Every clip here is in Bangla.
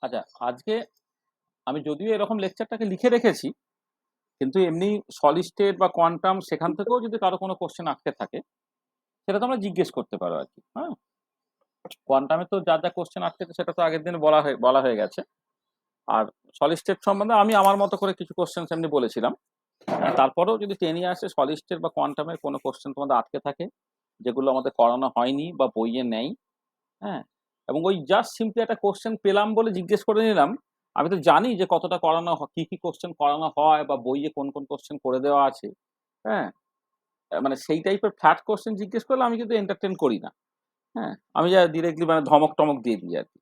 আচ্ছা, আজকে আমি যদিও এরকম লেকচারটাকে লিখে রেখেছি, কিন্তু এমনি সলিড স্টেট বা কোয়ান্টাম সেখান থেকেও যদি কারো কোনো কোশ্চেন আটকে থাকে, সেটা তোমরা জিজ্ঞেস করতে পারো আর কি। হ্যাঁ, কোয়ান্টামে তো যা যা কোশ্চেন আটকেছে সেটা তো আগের দিন বলা হয়ে গেছে। আর সলিড স্টেট সম্বন্ধে আমি আমার মতো করে কিছু কোশ্চেন এমনি বলেছিলাম। তারপরেও যদি 10 ইয়ার্সে সলিড স্টেট বা কোয়ান্টামের কোনো কোশ্চেন তোমাদের আটকে থাকে, যেগুলো আমাদের করানো হয়নি বা বইয়ে নেই, হ্যাঁ, এবং ওই জাস্ট সিম্পলি একটা কোশ্চেন পেলাম বলে জিজ্ঞেস করে নিলাম, আমি তো জানি যে কতটা করানো কি কি কোশ্চেন করানো হয় বা বইয়ে কোন কোন কোশ্চেন করে দেওয়া আছে। হ্যাঁ, মানে সেই টাইপের ফ্ল্যাট কোশ্চেন জিজ্ঞেস করলে আমি কিন্তু এন্টারটেন করি না। হ্যাঁ, আমি যা ডিরেক্টলি মানে ধমক টমক দিয়ে দিই আর কি।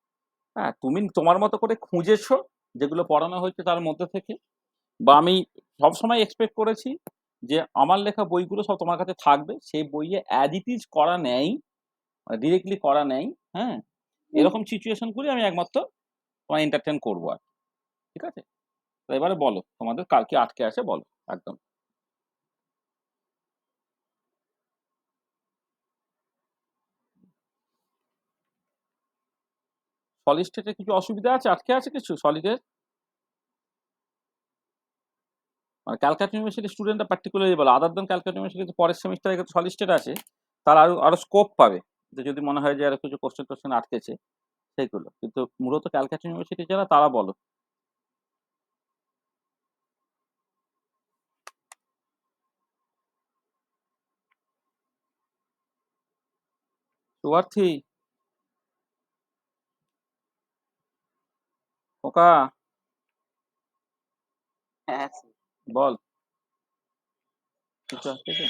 হ্যাঁ, তুমি তোমার মতো করে খুঁজেছো যেগুলো পড়ানো হয়েছে তার মধ্যে থেকে, বা আমি সবসময় এক্সপেক্ট করেছি যে আমার লেখা বইগুলো সব তোমার কাছে থাকবে, সেই বইয়ে অ্যাজ ইট ইজ করা নেই, মানে ডিরেক্টলি করা নেই। হ্যাঁ, এরকম সিচুয়েশন গুলি আমি একমাত্র তোমার এন্টারটেন করবো আর কি। ঠিক আছে, তো এবারে বলো তোমাদের কালকে আটকে আছে, বলো একদম। সলিড স্টেটে কিছু অসুবিধা আছে, আটকে আছে কিছু সলিডের? মানে ক্যালকাটা ইউনিভার্সিটির স্টুডেন্টরা পার্টিকুলারলি বলো, আদার দেন ক্যালকাটা ইউনিভার্সিটি পরের সেমিস্টারে সলিড স্টেট আছে, তার আরো আরো স্কোপ পাবে, যে যদি মনে হয় যে আরো কিছু কোশ্চেন টোশ্চেন আটকেছে সেইগুলো। কিন্তু মূলত ক্যালকাটা ইউনিভার্সিটি যারা, তারা বলো। সুয়ার্থী, ওকা, হ্যাঁ বল কিছু আটকেছে?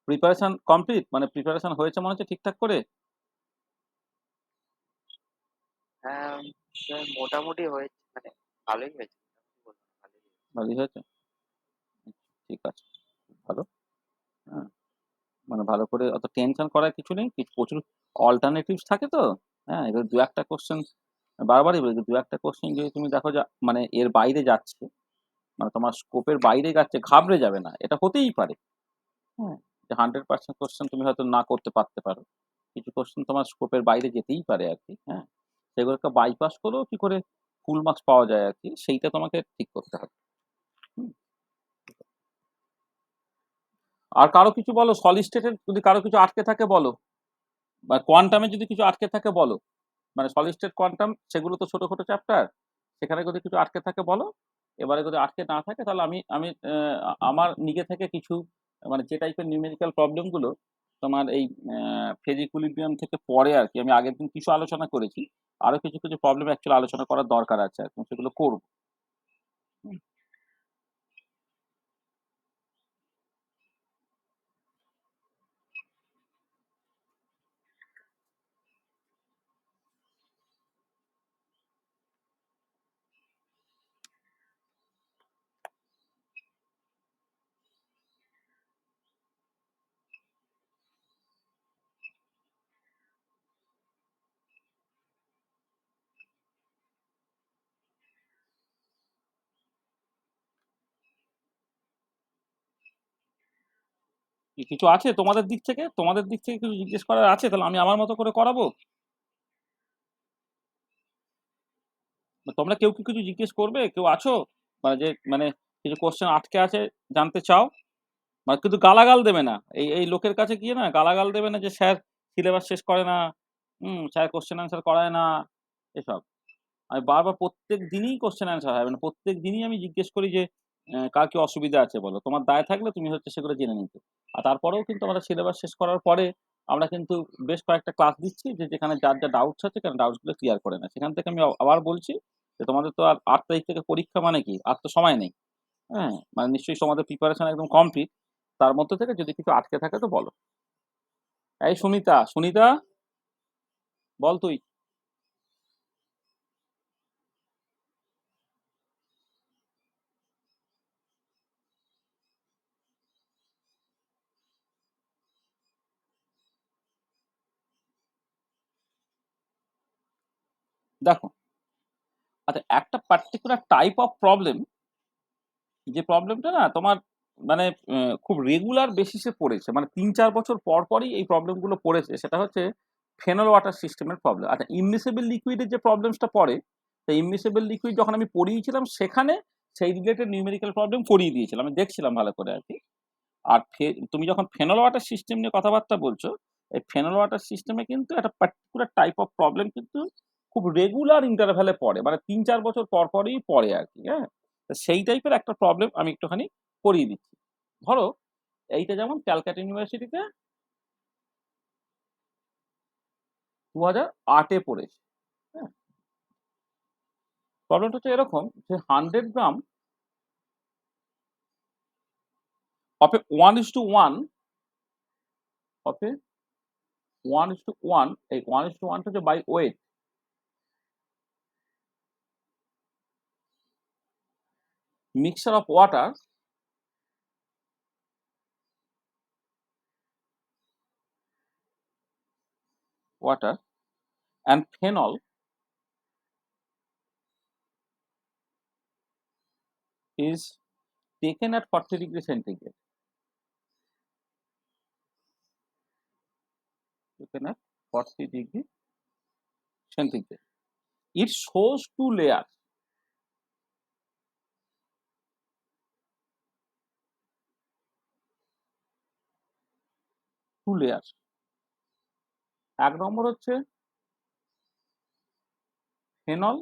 প্রিপারেশন কমপ্লিট, মানে প্রিপারেশন হয়েছে মনে হচ্ছে ঠিকঠাক করে? হ্যাঁ স্যার, মোটামুটি হয়েছে, মানে ভালোই হয়েছে, মোটামুটি বলবো না, ভালোই হয়েছে। ভালোই হয়েছে, ঠিক আছে, ভালো। হ্যাঁ, মানে ভালো করে অত টেনশন করার কিছু নেই, কিছু প্রচুর অল্টারনেটিভস থাকে তো। হ্যাঁ, এবার দু একটা কোশ্চেন, বারবারই বলি, দু একটা কোশ্চেন যদি তুমি দেখো যে মানে এর বাইরে যাচ্ছে, মানে তোমার স্কোপের বাইরে যাচ্ছে, ঘাবড়ে যাবে না, এটা হতেই পারে। হ্যাঁ, যে 100% কোশ্চেন তুমি হয়তো না করতে পারতে পারো, কিছু কোশ্চেন তোমার স্কোপের বাইরে যেতেই পারে আর কি। হ্যাঁ, সেগুলোকে বাইপাস করেও কি করে ফুল মার্কস পাওয়া যায় আর কি, সেইটা তোমাকে ঠিক করতে হবে। হুম। আর কারো কিছু বলো, সলিড স্টেটের যদি কারো কিছু আটকে থাকে বলো, বা কোয়ান্টামে যদি কিছু আটকে থাকে বলো। মানে সলিড স্টেট কোয়ান্টাম সেগুলো তো ছোট ছোট চ্যাপ্টার, সেখানে যদি কিছু আটকে থাকে বলো। এবারে যদি আটকে না থাকে তাহলে আমি আমি আমার নিজে থেকে কিছু, মানে যে টাইপের নিউমেরিক্যাল প্রবলেম গুলো তোমার এই ফেজ ইকুইলিব্রিয়াম থেকে পরে আর কি, আমি আগের দিন কিছু আলোচনা করেছি, আরো কিছু কিছু প্রবলেম অ্যাকচুয়ালি আলোচনা করার দরকার আছে আর কি, সেগুলো করবো। হুম। কি কিছু আছে তোমাদের দিক থেকে, তোমাদের দিক থেকে কিছু জিজ্ঞেস করার আছে, তাহলে আমি আমার মতো করে করাবো। তোমরা কেউ কি কিছু জিজ্ঞেস করবে, কেউ আছো, মানে যে মানে কিছু কোশ্চেন আটকে আছে, জানতে চাও? মানে কিন্তু গালাগাল দেবে না, এই এই লোকের কাছে গিয়ে না গালাগাল দেবে না যে স্যার সিলেবাস শেষ করে না, স্যার কোশ্চেন অ্যান্সার করায় না, এসব। আমি বারবার প্রত্যেক দিনই কোশ্চেন অ্যান্সার হয়, মানে প্রত্যেক দিনই আমি জিজ্ঞেস করি যে কার কি অসুবিধা আছে বলো, তোমার দায় থাকলে তুমি হচ্ছে সেগুলো জেনে নিতে। আর তারপরেও কিন্তু আমরা সিলেবাস শেষ করার পরে আমরা কিন্তু বেশ কয়েকটা ক্লাস দিচ্ছি, যে যেখানে যার যা ডাউটস আছে কেন ডাউটস গুলো ক্লিয়ার করে না। সেখান থেকে আমি আবার বলছি যে তোমাদের তো আর 8 তারিখ থেকে পরীক্ষা, মানে কি আর তো সময় নেই। হ্যাঁ, মানে নিশ্চয়ই তোমাদের প্রিপারেশন একদম কমপ্লিট, তার মধ্যে থেকে যদি কিছু আটকে থাকে তো বলো। এই সুনিতা, সুনিতা, বল তুই। দেখো, আচ্ছা, একটা পার্টিকুলার টাইপ অফ প্রবলেম, যে প্রবলেমটা না তোমার মানে খুব রেগুলার বেসিসে পড়েছে, মানে 3-4 বছর পর পরই এই প্রবলেমগুলো পড়েছে, সেটা হচ্ছে ফেনল ওয়াটার সিস্টেমের প্রবলেম। আচ্ছা, ইমমিসিবল লিকুইডের যে প্রবলেমসটা পড়ে, তো ইমমিসেবল লিকুইড যখন আমি পড়িয়েছিলাম সেখানে সেই রিলেটেড নিউমেরিক্যাল প্রবলেম করিয়ে দিয়েছিলাম, আমি দেখছিলাম ভালো করে আর কি। আর তুমি যখন ফেনল ওয়াটার সিস্টেম নিয়ে কথাবার্তা বলছো, এই ফেনল ওয়াটার সিস্টেমে কিন্তু একটা পার্টিকুলার টাইপ অফ প্রবলেম কিন্তু খুব রেগুলার ইন্টারভ্যালে পড়ে, মানে 3-4 বছর পর পরই পড়ে আর কি। হ্যাঁ, তো সেই টাইপের একটা প্রবলেম আমি একটুখানি করিয়ে দিচ্ছি। ধরো এইটা যেমন ক্যালকাটা ইউনিভার্সিটিতে 2008-এ পড়েছে। হ্যাঁ, প্রবলেমটা হচ্ছে এরকম যে 100 গ্রাম of a 1:1 of a 1:1, এই 1:1 টা হচ্ছে by weight, mixture of water and phenol is taken at 40 degree centigrade. Taken at 40 degree centigrade. It shows two layers. Two layers. এক নম্বর হচ্ছে ফেনল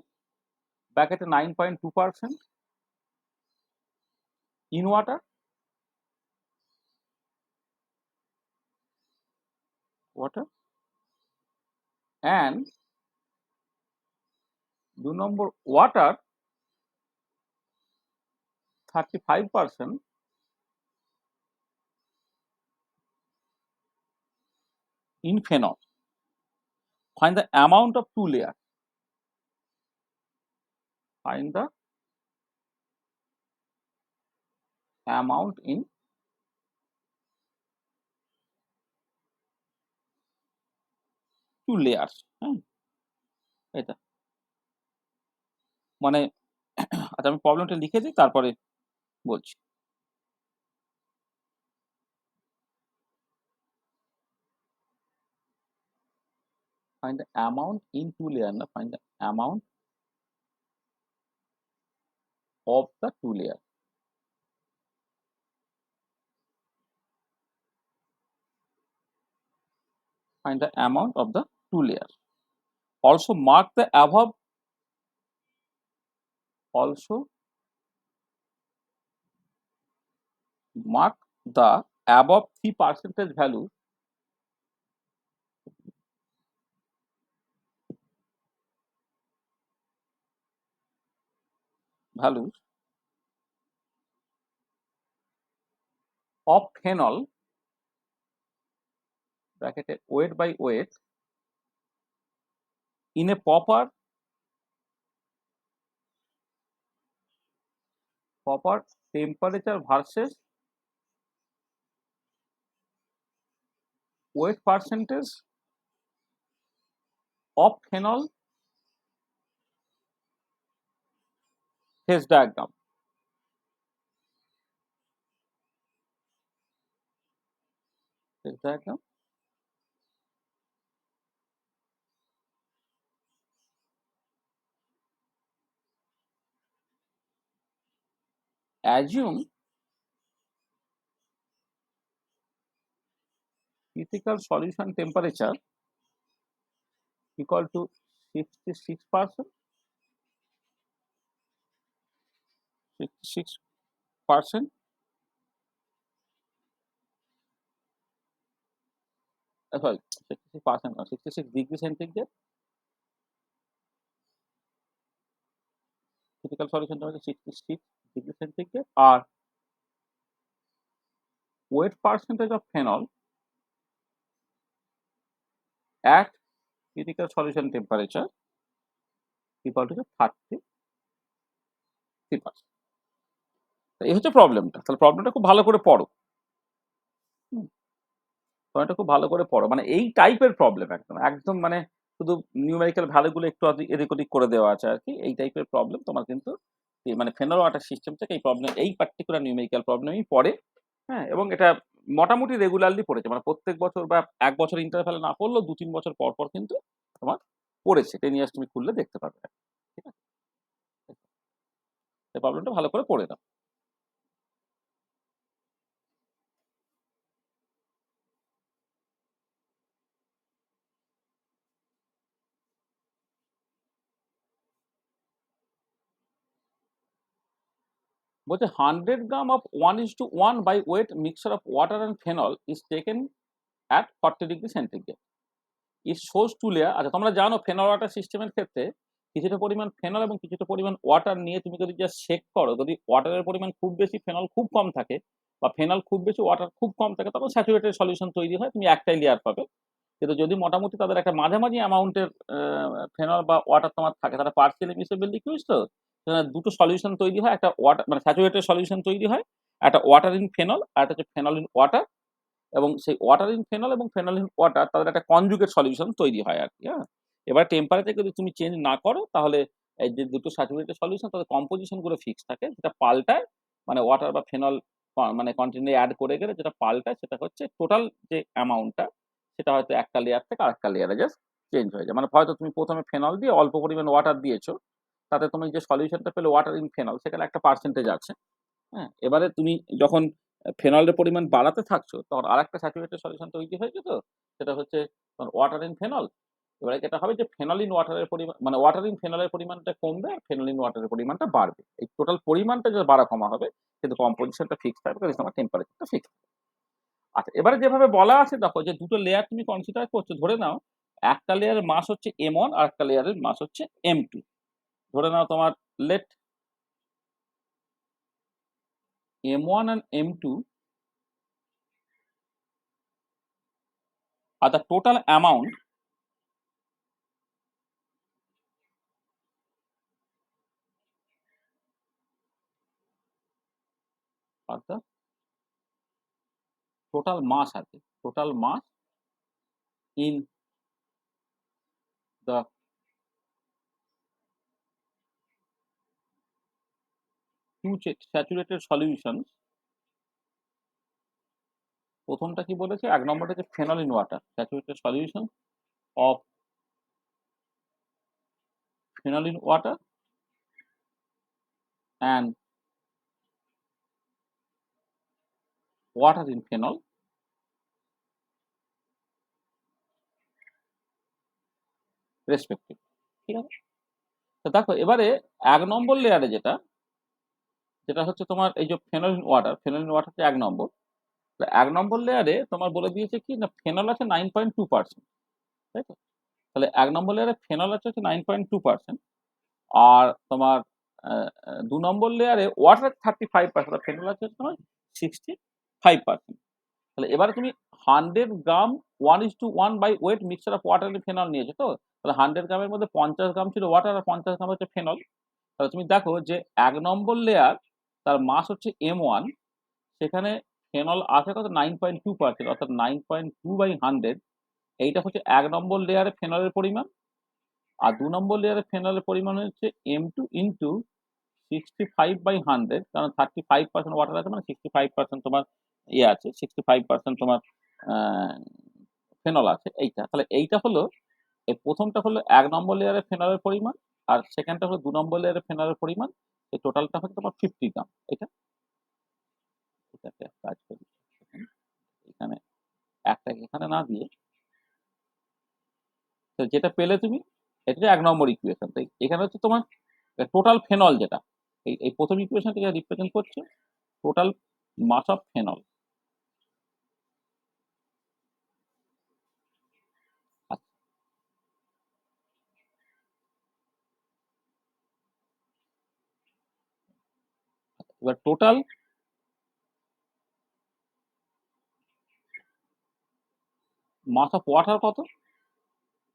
ব্র্যাকেটে 9.2% in water, and 2 number water 35% in phenol. Find the amount of two layers. Find the amount in two layers. হ্যাঁ, এটা মানে আচ্ছা আমি প্রবলেমটা লিখে দিই তারপরে বলছি। Find the amount in two layer, না find the amount of the two layer. Find the amount of the two layer. Also mark the above. Also mark the above 3% value values of phenol bracketed weight by weight in a proper temperature versus weight percentage of phenol phase diagram. Phase diagram. Assume critical solution temperature equal to 66%. 66%. Sorry, 66%, 66 degree centigrade. Critical solution temperature 66 degree centigrade. Or weight percentage of phenol at critical solution temperature equal to 33%. এই হচ্ছে প্রবলেমটা। তাহলে প্রবলেমটা খুব ভালো করে পড়ো। প্রবলেমটা খুব ভালো করে পড়ো, মানে এই টাইপের প্রবলেম একদম একদম মানে শুধু নিউমেরিক্যাল ভ্যালুগুলো একটু এদিক ওদিক করে দেওয়া আছে আর কি। এই টাইপের প্রবলেম তোমার কিন্তু মানে ফেনল ওয়াটার সিস্টেম থেকে এই প্রবলেম, এই পার্টিকুলার নিউমেরিক্যাল প্রবলেমই পড়ে। হ্যাঁ, এবং এটা মোটামুটি রেগুলারলি পড়েছে, মানে প্রত্যেক বছর বা 1 বছর ইন্টারভ্যালে না পড়লেও 2-3 বছর পর পর কিন্তু তোমার পড়েছে। 10 ইয়ার্স তুমি খুললে দেখতে পাবে। ঠিক আছে। এই প্রবলেমটা ভালো করে পড়ে নাও। বলছে 100 gram of 1:1 by weight mixture of water and phenol is taken at 40 degree centigrade. It shows two layer. আচ্ছা, তোমরা জানো ফেনল ওয়াটার সিস্টেমের ক্ষেত্রে কিছুটা পরিমাণ ফেনল এবং কিছুটা পরিমাণ ওয়াটার নিয়ে তুমি যদি জাস্ট শেক করো, যদি ওয়াটারের পরিমাণ খুব বেশি ফেনল খুব কম থাকে বা ফেনল খুব বেশি ওয়াটার খুব কম থাকে, তখন স্যাচুরেটেড সলিউশন তৈরি হয়, তুমি একটাই লেয়ার পাবে। কিন্তু যদি মোটামুটি তাদের একটা মাঝামাঝি অ্যামাউন্টের ফেনল বা ওয়াটার তোমার থাকে, তারা পার্সিয়ালি মিসেবল লিকুইডস তো, দুটো সলিউশন তৈরি হয়, একটা ওয়াটার মানে স্যাচুরেটেড সলিউশন তৈরি হয়, একটা ওয়াটার ইন ফেনল আর একটা হচ্ছে ফেনল ইন ওয়াটার, এবং সেই ওয়াটার ইন ফেনল এবং ফেনল ইন ওয়াটার তাদের একটা কনজুগেট সলিউশন তৈরি হয় আর কি। হ্যাঁ, এবার টেম্পারেচার যদি তুমি চেঞ্জ না করো, তাহলে এই যে দুটো স্যাচুরেটেড সলিউশন তাদের কম্পোজিশন গুলো ফিক্স থাকে, যেটা পাল্টায় মানে ওয়াটার বা ফেনল মানে কন্টিনিউ অ্যাড করে গেলে যেটা পাল্টায় সেটা হচ্ছে টোটাল যে অ্যামাউন্টটা, সেটা হয়তো একটা লেয়ার থেকে আরেকটা লেয়ারে জাস্ট চেঞ্জ হয়ে যায়। মানে হয়তো তুমি প্রথমে ফেনল দিয়ে অল্প পরিমাণ ওয়াটার দিয়েছো, তাতে তুমি যে সলিউশনটা পেলে ওয়াটার ইন ফেনল, সেখানে একটা পার্সেন্টেজ আছে। হ্যাঁ, এবারে তুমি যখন ফেনলের পরিমাণ বাড়াতে থাকছো, তখন আরেকটা স্যাচুরেটেড সলিউশন তৈরি হয়েছে তো, সেটা হচ্ছে তোমার ওয়াটার ইন ফেনল। এবারে যেটা হবে যে ফেনল ইন ওয়াটারের পরিমাণ মানে ওয়াটার ইন ফেনলের পরিমাণটা কমবে আর ফেনল ইন ওয়াটারের পরিমাণটা বাড়বে। এই টোটাল পরিমাণটা যে বাড়া কমা হবে, কিন্তু কম্পোজিশনটা ফিক্স থাকবে, কারণ তোমার টেম্পারেচারটা ফিক্স। আচ্ছা, এবারে যেভাবে বলা আছে দেখো, যে দুটো লেয়ার তুমি কনসিডার করছো, ধরে নাও একটা লেয়ারের মাস হচ্ছে M1 আর একটা লেয়ারের মাস হচ্ছে M2। ধরে নাও তোমার late M1 and M2 are the total amount of the total mass আছে, total mass in the two saturated solutions। প্রথমটা কি বলেছে, এক নম্বরটা হচ্ছে phenol in water, saturated solution of phenol in water and water in phenol respective. ঠিক আছে, তো দেখো এবারে এক নম্বর লেয়ারে যেটা যেটা হচ্ছে তোমার এই যে ফেনল ইন ওয়াটার এক নম্বর, এক নম্বর লেয়ারে তোমার বলে দিয়েছে কি না, ফেনল আছে 9.2%, তাই তো? তাহলে এক নম্বর লেয়ারে ফেনল আছে হচ্ছে 9.2%, আর তোমার দু নম্বর লেয়ারে ওয়াটার 35%, ফেনল আছে তোমার 65%। তাহলে এবারে তুমি 100 gram 1:1 by weight mixture of water and phenol নিয়েছো তো, তাহলে 100 গ্রামের মধ্যে 50 গ্রাম ছিল ওয়াটার আর 50 গ্রাম হচ্ছে ফেনল। তাহলে তুমি দেখো যে এক নম্বর লেয়ার তার মাস হচ্ছে M1, সেখানে ফেনল আছে কত 9.2%, অর্থাৎ 9.2/100। এইটা হচ্ছে এক নম্বর লেয়ারে ফেনলের পরিমাণ, আর দু নম্বর লেয়ারে ফেনলের পরিমাণ হচ্ছে M2 ইন্টু 65/100, কারণ 35% ওয়াটার আছে মানে 65% তোমার ইয়ে আছে, 65% তোমার ফেনল আছে এইটা। তাহলে এইটা হলো, এই প্রথমটা হলো এক নম্বর লেয়ারে ফেনলের পরিমাণ, আর সেকেন্ডটা হলো দু নম্বর লেয়ারে ফেনলের পরিমাণ। এই টোটালটা হচ্ছে তোমার 50 গ্রাম। এটা এটাকে কাজ করি, এখানে একটাকে এখানে না দিয়ে, তো যেটা পেলে তুমি, এটা হচ্ছে এক নম্বর ইকুয়েশন। তো এখানে হচ্ছে তোমার টোটাল ফেনল, যেটা এই এই প্রথম ইকুয়েশনটাকে রিপ্রেজেন্ট করছে টোটাল মাস অফ ফেনল। এবার টোটাল মাস অফ ওয়াটার কত,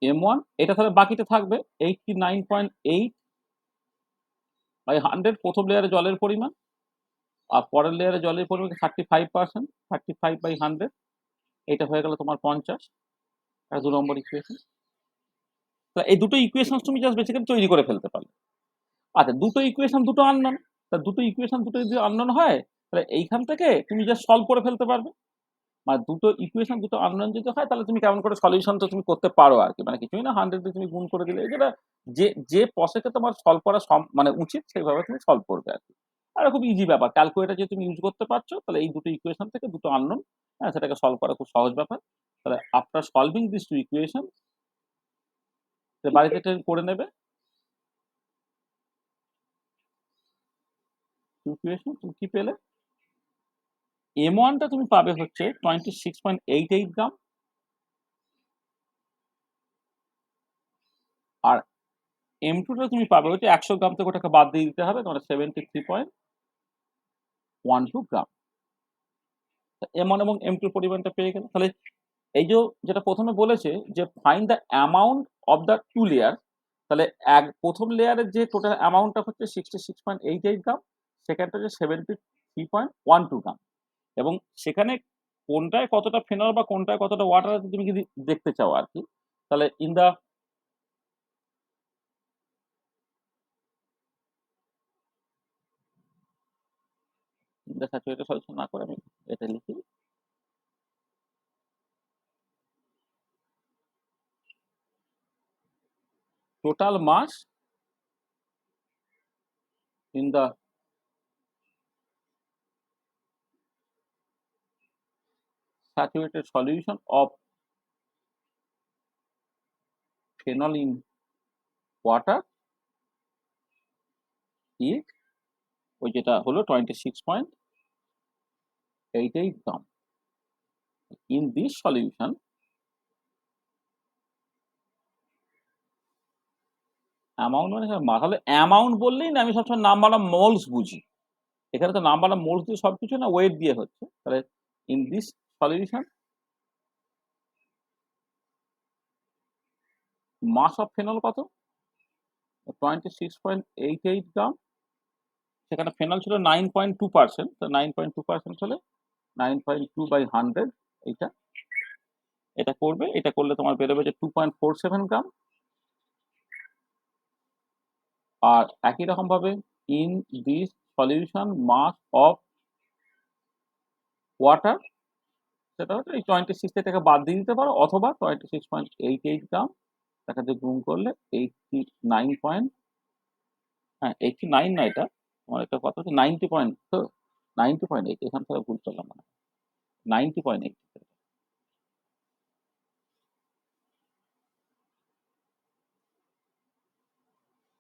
M1, এটা তাহলে বাকিতে থাকবে 89.8/100, প্রথম লেয়ারে জলের পরিমাণ, আর পরের লেয়ারে জলের পরিমাণ 35%, 35/100, এটা হয়ে গেল তোমার 50। আর দু নম্বর ইকুয়েশন। তো এই দুটো ইকুয়েশন তুমি জাস্ট বেসিক্যালি তৈরি করে ফেলতে পারলে। আচ্ছা, দুটো ইকুয়েশন দুটো আননোন, তা দুটো ইকুয়েশন দুটো যদি আননোন হয়, তাহলে এইখান থেকে তুমি জাস্ট সলভ করে ফেলতে পারবে। মানে দুটো ইকুয়েশন দুটো আননোন যদি হয় তাহলে তুমি কেমন করে সলিউশন তো তুমি করতে পারো আর কি, মানে কিছুই না 100 দিয়ে তুমি গুণ করে দিলে, যেটা যে যে প্রসেসে তোমার সলভ করা মানে উচিত সেইভাবে তুমি সলভ করবে আর কি। আর খুব ইজি ব্যাপার, ক্যালকুলেটর যে তুমি ইউজ করতে পারছো তাহলে এই দুটো ইকুয়েশন থেকে দুটো আননোন, হ্যাঁ, সেটাকে সলভ করা খুব সহজ ব্যাপার। তাহলে after solving this two equation বাড়িতে এটা করে নেবে। ইকুয়েশন তুমি কি পেলে, M1টা তুমি পাবে হচ্ছে 26.88 গ্রাম, আর M2টা তুমি পাবে হচ্ছে 100 গ্রাম থেকে ওটাকে বাদ দিয়ে দিতে হবে, তোমার 73.12 গ্রাম। M1 এবং M2 পরিমাণটা পেয়ে গেলে, তাহলে এই যেটা প্রথমে বলেছে যে find the amount of the two layer, তাহলে প্রথম লেয়ারের যে টোটাল অ্যামাউন্টটা হচ্ছে 66.88 গ্রাম, সেকেন্ডটা হচ্ছে 73.12 গ্রাম, এবং সেখানে কোনটায় কতটা ফেনল বা কোনটায় কতটা ওয়াটার আছে তুমি যদি দেখতে চাও আর কি, তাহলে ইন দ্য স্যাচুরেটেড সলিউশন না করে আমি এটা লিখি, total mass in the saturated solution of phenol in water is ওই যেটা হলো 26.88 গ্রাম। ইন দিস সলিউশন অ্যামাউন্ট মানে তাহলে অ্যামাউন্ট বললেই না আমি সবসময় নাম্বার অফ মোলস বুঝি, এখানে তো নাম্বার অফ মোলস দিয়ে সবকিছু না ওয়েট দিয়ে হচ্ছে, তাহলে in this solution mass of phenol কত, 26.88 গ্রাম, সেখানে ফেনল ছিল 9.2%, তো 9.2% হলে 9.2/100, এইটা এটা করবে, এটা করলে তোমার বেরোবে যে 2.47 গ্রাম। আর একই রকম ভাবে in this solution mass of water, সেটা হচ্ছে এই 26 থেকে বাদ দিয়ে দিতে পারো, অথবা 26.88 গ্রাম তাকে গুণ করলে 89 হ্যাঁ 89 না, এটা আমার একটা কথা হচ্ছে 90 তো 90.8, এখান থেকে ভুল করলাম, মানে 90.8,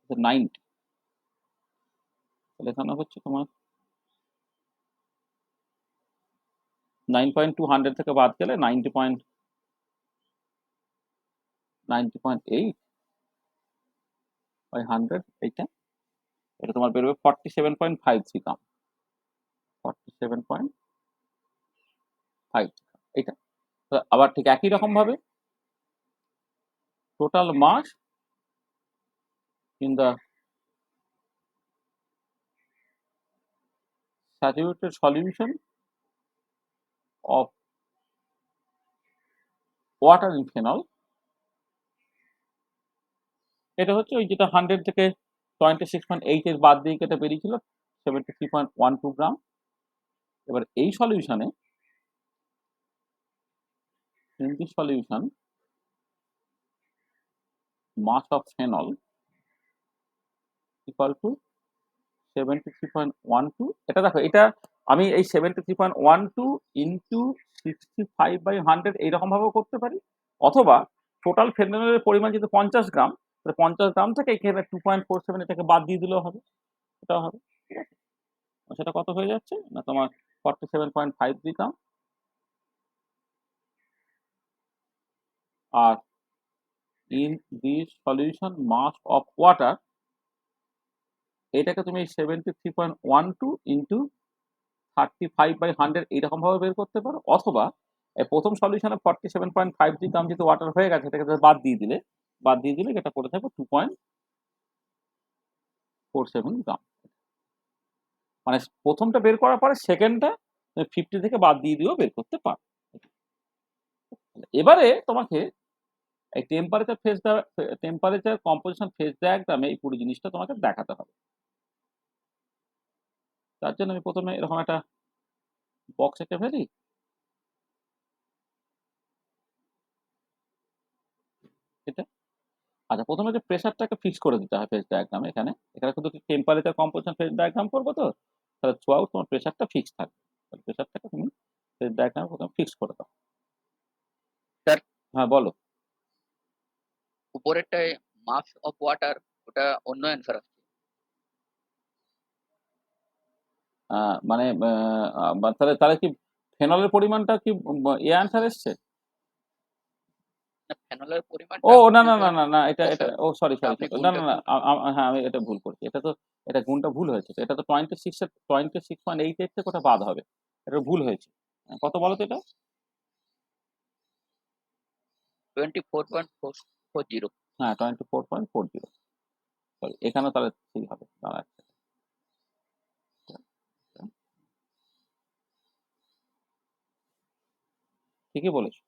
90, তাহলে এখানে হচ্ছে তোমার 9.2 100 থেকে বাদ গেলে 90.8/100, এইটা এটা তোমার বেরোবে 47.53 গ্রাম, 47.5, এইটা। আবার ঠিক একই রকম ভাবে total mass in the saturated solution of water in phenol, এটা হচ্ছে ওই যেটা 100 থেকে 26.8 এর বাদ দিয়ে কেটে বেরিয়েছিল 73.12 গ্রাম। এবার এই সলিউশনে in this solution mass of phenol equal to 73.12, এটা দেখো, এটা আমি এই 73.12 ইন্টু 65/100 এইরকম ভাবেও করতে পারি, অথবা টোটাল ফেনলের পরিমাণ যদি 50 গ্রাম, তাহলে 50 গ্রাম থেকে এখানে 2.47 এটাকে বাদ দিয়ে দিলেও হবে, এটাও হবে, ঠিক আছে। সেটা কত হয়ে যাচ্ছে না তোমার 47.53 গ্রাম। আর in this solution mass of water, এটাকে তুমি 73.12 ইন্টু 35/100 এইরকম ভাবে বের করতে পারো, অথবা প্রথম সলিউশনে 47.53 গ্রাম যেহেতু ওয়াটার হয়ে গেছে এটাকে বাদ দিয়ে দিলে এটা করে থাকবে 2.47 গ্রাম। মানে প্রথমটা বের করার পরে সেকেন্ডটা 50 থেকে বাদ দিয়ে দিয়েও বের করতে পারো। এবারে তোমাকে এই টেম্পারেচার কম্পোজিশন ফেজ ডায়াগ্রামে এই পুরো জিনিসটা তোমাকে দেখাতে হবে। তার জন্য আমি প্রথমে এরকম একটা বক্স এঁকে ফেলি, এটা আচ্ছা, প্রথমে যে প্রেসারটাকে ফিক্স করে দিতে হয় ফেজ ডায়াগ্রামে। এখানে এখানে শুধু টেম্পারেচার কম্পোজিশন ফেজ ডায়াগ্রাম করবো, তো তাহলে থ্রু আউট তোমার প্রেসারটা ফিক্স থাকবে। তাহলে প্রেসারটাকে তুমি ফেজ ডায়াগ্রামে প্রথমে ফিক্স করে দাও। স্যার, হ্যাঁ বলো। উপরেরটায় মাস অফ ওয়াটার, ওটা অন্য অ্যান্সার আসছে। মানে তাহলে তাহলে কি ফেনলের পরিমাণটা কি এ অ্যান্সার এসছে? না, ফেনলের ও পরিমাণটা না মনে না না হয় না না, এটা এটা ওকে, ও সরি সরি আপনি না গুণটা না না, ভুল হ্যাঁ আমি এটা ভুল করছি। এটা তো এটা গুণটা ভুল হয়েছে। এটা তো 26.88 থেকে ওটা বাদ হবে। এটা ভুল হয়েছে। কত বলো তো এটা? 24.440। হ্যাঁ 24.40। সরি, এখানে তাহলে ঠিক হবে, দাঁড়াচ্ছে। ঠিকই বলেছো।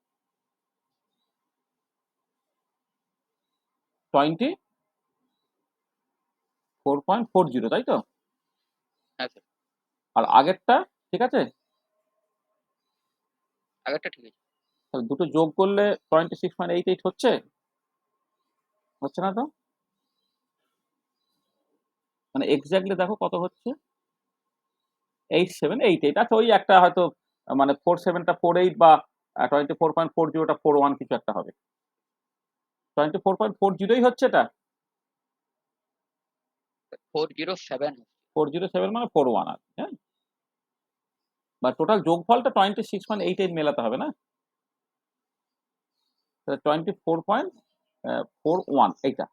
24.40, তাই তো? হ্যাঁ স্যার, আর আগেরটা ঠিক আছে? আগেরটা ঠিক আছে। তাহলে দুটো যোগ করলে 26.88 হচ্ছে? হচ্ছে না তো? মানে এক্স্যাক্টলি দেখো কত হচ্ছে। 8788। আচ্ছা, ওই একটা হয়তো মানে 47টা 48 বা 24.40টা 41 কিছু একটা হবে। 24.40ই হচ্ছে এটা। 407। 407 মানে 41 আর কি, হ্যাঁ। বা টোটাল যোগফলটা 26.88 মেলাতে হবে না? 24.41 এইটা।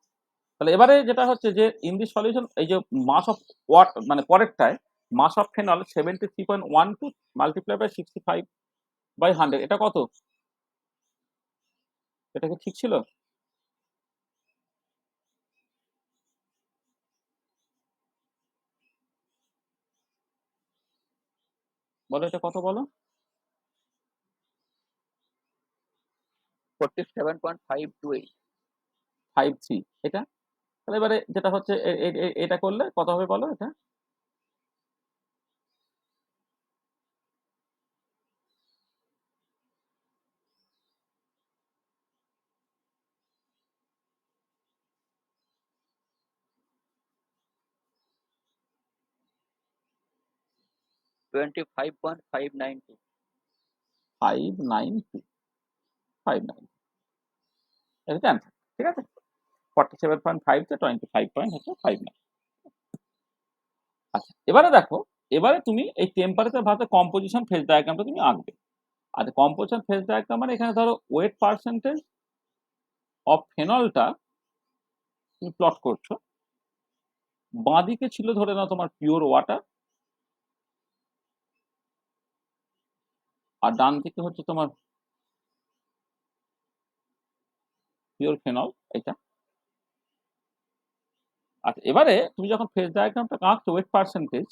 তাহলে এবারে যেটা হচ্ছে যে ইন দি সলিউশন, এই যে মাস অফ ওয়াট মানে পরেরটায় মাস অফ ফেনল 73.12 মাল্টিপ্লাই বাই 65/100, এটা কত? এটা কি ঠিক ছিল? বলো এটা কত বলো? 47.528। 53 এটা। তাহলে এবারে যেটা হচ্ছে এটা করলে কত হবে বলো এটা? Twenty five point five nine two. 592 59, এটা অ্যান্সার। ঠিক আছে, 47.5 তে 25.59। আচ্ছা, এবারে দেখো, এবারে তুমি এই টেম্পারেচার ভার্সেস কম্পোজিশন ফেজ ডায়াগ্রামটা তুমি আঁকবে। আচ্ছা, কম্পোজিশন ফেজ ডায়াগ্রাম মানে এখানে ধরো ওয়েট পার্সেন্টেজ অফ ফেনলটা তুমি প্লট করছো। বাঁদিকে ছিল ধরে নাও তোমার পিওর ওয়াটার, আর ডান দিকে হচ্ছে তোমার পিওর ফেনল, এটা। আচ্ছা, এবারে তুমি যখন ফেজ ডায়াগ্রামটা আঁকছো ওয়েট পার্সেন্টেজ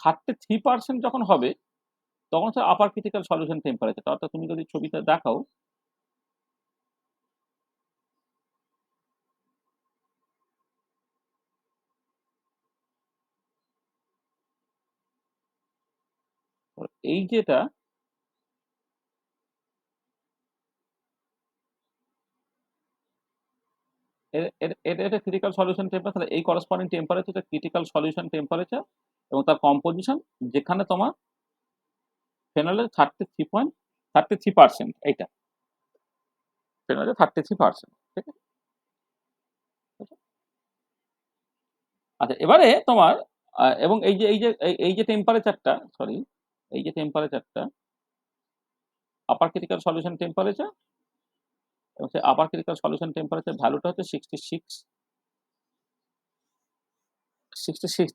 33% যখন হবে, তখন হচ্ছে আপার ক্রিটিক্যাল সলিউশন টেম্পারেচার। অর্থাৎ তুমি যদি ছবিটা দেখাও, এই যেটা এটা এটা ক্রিটিক্যাল সলিউশন টেম্পারেচার, এই corresponding temperature critical solution temperature এবং তার কম্পোজিশন, যেখানে তোমার ফেনলের 33% এইটা ফেনলের 33%, ঠিক আছে? আচ্ছা, এবারে তোমার এবং এই যে টেম্পারেচারটা, সরি, এই যে টেম্পারেচারটা আপার ক্রিটিক্যাল সলিউশন টেম্পারেচার, এবং সেই আপার ক্রিটিক্যাল সলিউশন টেম্পারেচার ভ্যালুটা হচ্ছে 66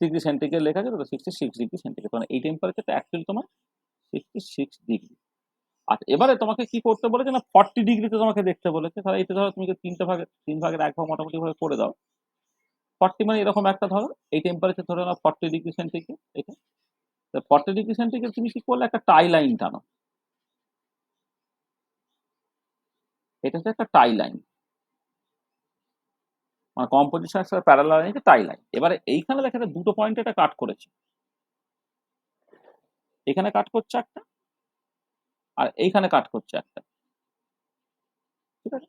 ডিগ্রি সেন্টিগ্রেড লেখা আছে, তো 66 ডিগ্রি সেন্টিগ্রেড, মানে এই টেম্পারেচারটা অ্যাকচুয়ালি তোমার 66 ডিগ্রি। আচ্ছা, এবারে তোমাকে কি করতে বলেছে না, 40 ডিগ্রিতে তোমাকে দেখতে বলেছে। তাহলে এটা ধরো তুমি তিন ভাগের এক ভাগ মোটামুটি ভাবে করে দাও। 40 মানে এরকম একটা ধরো, এই টেম্পারেচার ধরে নাও 40 ডিগ্রি সেন্টিগ্রেড, এটা। 40 ডিগ্রি সেন্টিগ্রেড তুমি কি করলে, একটা টাই লাইন টানো। এটা হচ্ছে একটা টাই লাইন, মানে কম্পোজিশনের সাথে প্যারালাল লাইন, টাই লাইন। এবারে এইখানে দেখা যায় দুটো পয়েন্টে এটা কাট করেছে, এখানে কাট করছে একটা, আর এইখানে কাট করছে একটা, ঠিক আছে?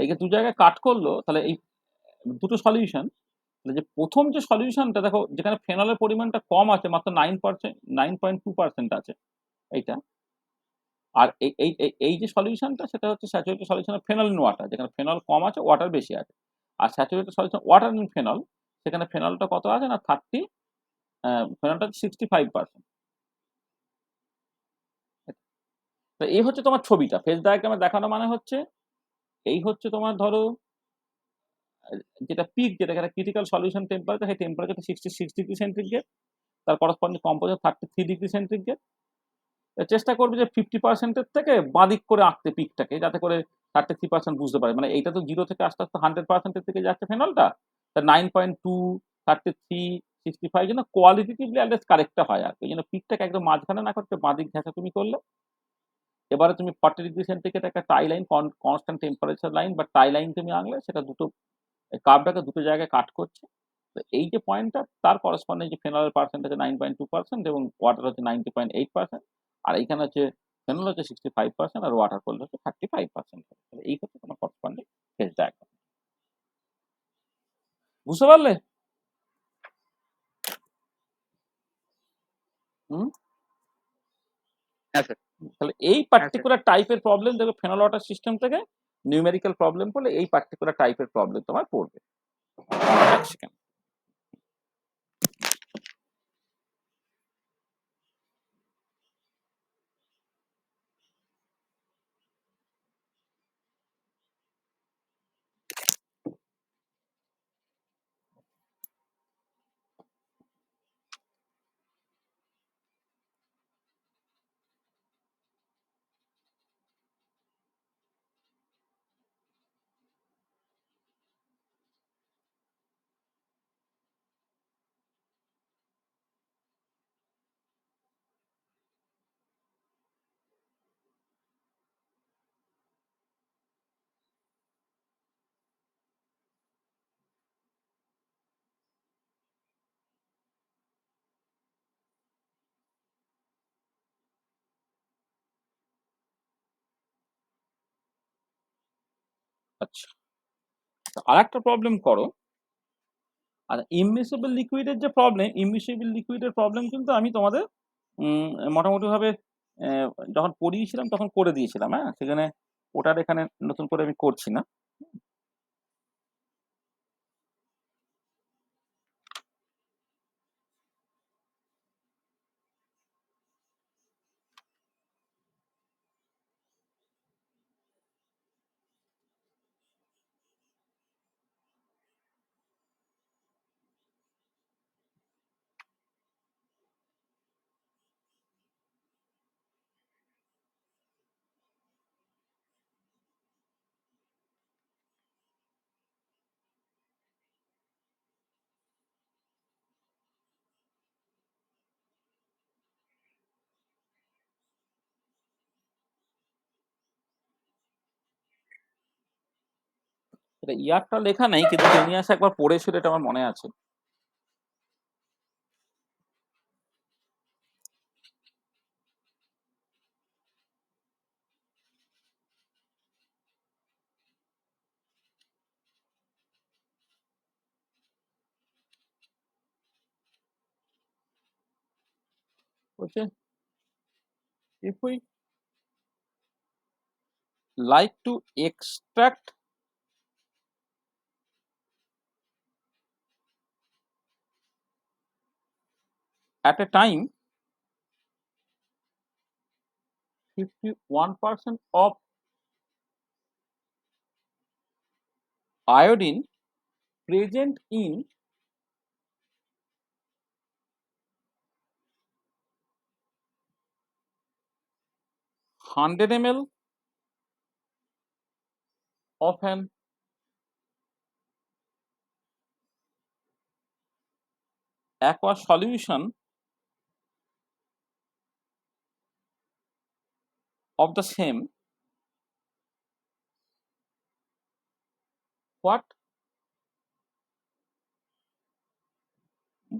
একে দু জায়গায় কাট করলো, তাহলে এই দুটো সলিউশন, যে প্রথম যে সলিউশনটা দেখো যেখানে ফেনলের পরিমাণটা কম আছে, মাত্র 9%, 9.2% আছে এইটা। আর এই যে সলিউশনটা সেটা হচ্ছে saturated solution of phenol in water, যেখানে ফেনল কম আছে, ওয়াটার বেশি আছে। আর saturated solution water in phenol, সেখানে ফেনলটা কত আছে না 30, ফেনলটা 65%। তো এই হচ্ছে তোমার ছবিটা, ফেজ ডায়াগ্রামে দেখানো মানে হচ্ছে এই হচ্ছে তোমার ধরো যেটা পিক, যেটা ক্রিটিক্যাল সলিউশন টেম্পারেচার, সেই টেম্পারেচারটা 66 ডিগ্রি সেন্টিগ্রেড, তার করসপন্ডিং কম্পোজিশন 33 ডিগ্রি সেন্টিগ্রেড। চেষ্টা করবে যে 50%-এর থেকে বাঁদিক করে আঁকতে পিকটাকে, যাতে করে 33% বুঝতে পারে। মানে এইটা তো 0 থেকে আস্তে আস্তে 100%-এর দিকে যাচ্ছে ফেনলটা, তা 9.2, 33, 65 যেন কোয়ালিটেটিভলি অ্যাটলিস্ট কারেক্টটা হয় আর কি। এই জন্য পিকটাকে একদম মাঝখানে না করতে বাঁদিক ঘেঁষা তুমি করলে। এবারে তুমি 40 ডিগ্রি সেন্টিগ্রেড একটা টাই লাইন, কনস্ট্যান্ট টেম্পারেচার লাইন বা টাই লাইন তুমি আঁকলে, সেটা দুটো কার্ভটাকে দুটো জায়গায় কাট করছে। তো এই যে পয়েন্টটা, তার করসপন্ডিং যে ফেনলের পার্সেন্টেজ 9.2% এবং ওয়াটার হচ্ছে 90.8%, আর এইখানে হচ্ছে ফেনল হচ্ছে 65% আর ওয়াটার করলে হচ্ছে 35%। এই হচ্ছে তোমার করসপন্ডিং ফেজ ডায়াগ্রাম। বুঝতে পারলে? হুম। হ্যাঁ স্যার। তাহলে এই পার্টিকুলার টাইপের প্রবলেম দেখো ফেনল ওয়াটার সিস্টেম থেকে নিউমেরিক্যাল প্রবলেম পড়লে এই পার্টিকুলার টাইপের প্রবলেম তোমার পড়বে। এক সেকেন্ড। আচ্ছা, আর একটা প্রবলেম করো। আর ইমমিসিবল লিকুইডের যে প্রবলেম, ইমমিসিবল লিকুইডের প্রবলেম কিন্তু আমি তোমাদের মোটামুটিভাবে যখন পড়িয়েছিলাম তখন করে দিয়েছিলাম। হ্যাঁ, সেখানে ওটার এখানে নতুন করে আমি করছি না। এটা ইয়ারটা লেখা নেই, কিন্তু জেনিয়াস একবার পড়েছিল, এটা আমার মনে আছে। বলছে if we like to extract at a time 51% of iodine present in 100 ml of an aqua solution of the same, what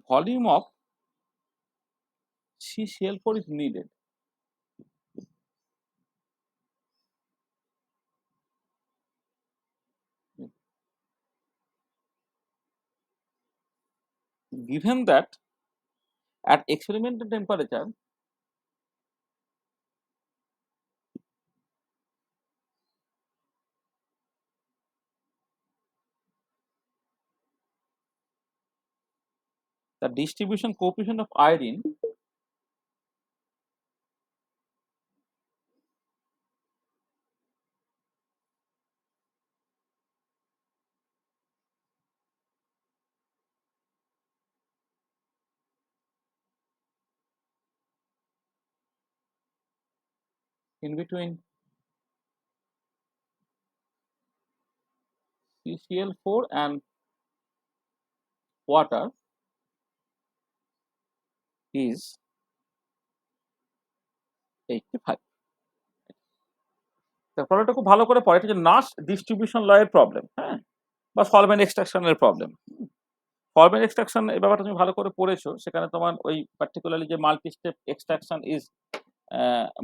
volume of CCl4 is needed? given that at experimental temperature the distribution coefficient of iodine in between CCl4 and water is 85. প্রবলেমটা খুব ভালো করে পড়ে, এটা হচ্ছে নাশ ডিস্ট্রিবিউশন ল এর প্রবলেম, হ্যাঁ, বা সলভেন্ট এক্সট্রাকশনের প্রবলেম। সলভেন্ট এক্সট্রাকশন এই ব্যাপারটা তুমি ভালো করে পড়েছো, সেখানে তোমার ওই পার্টিকুলারলি যে multi step extraction is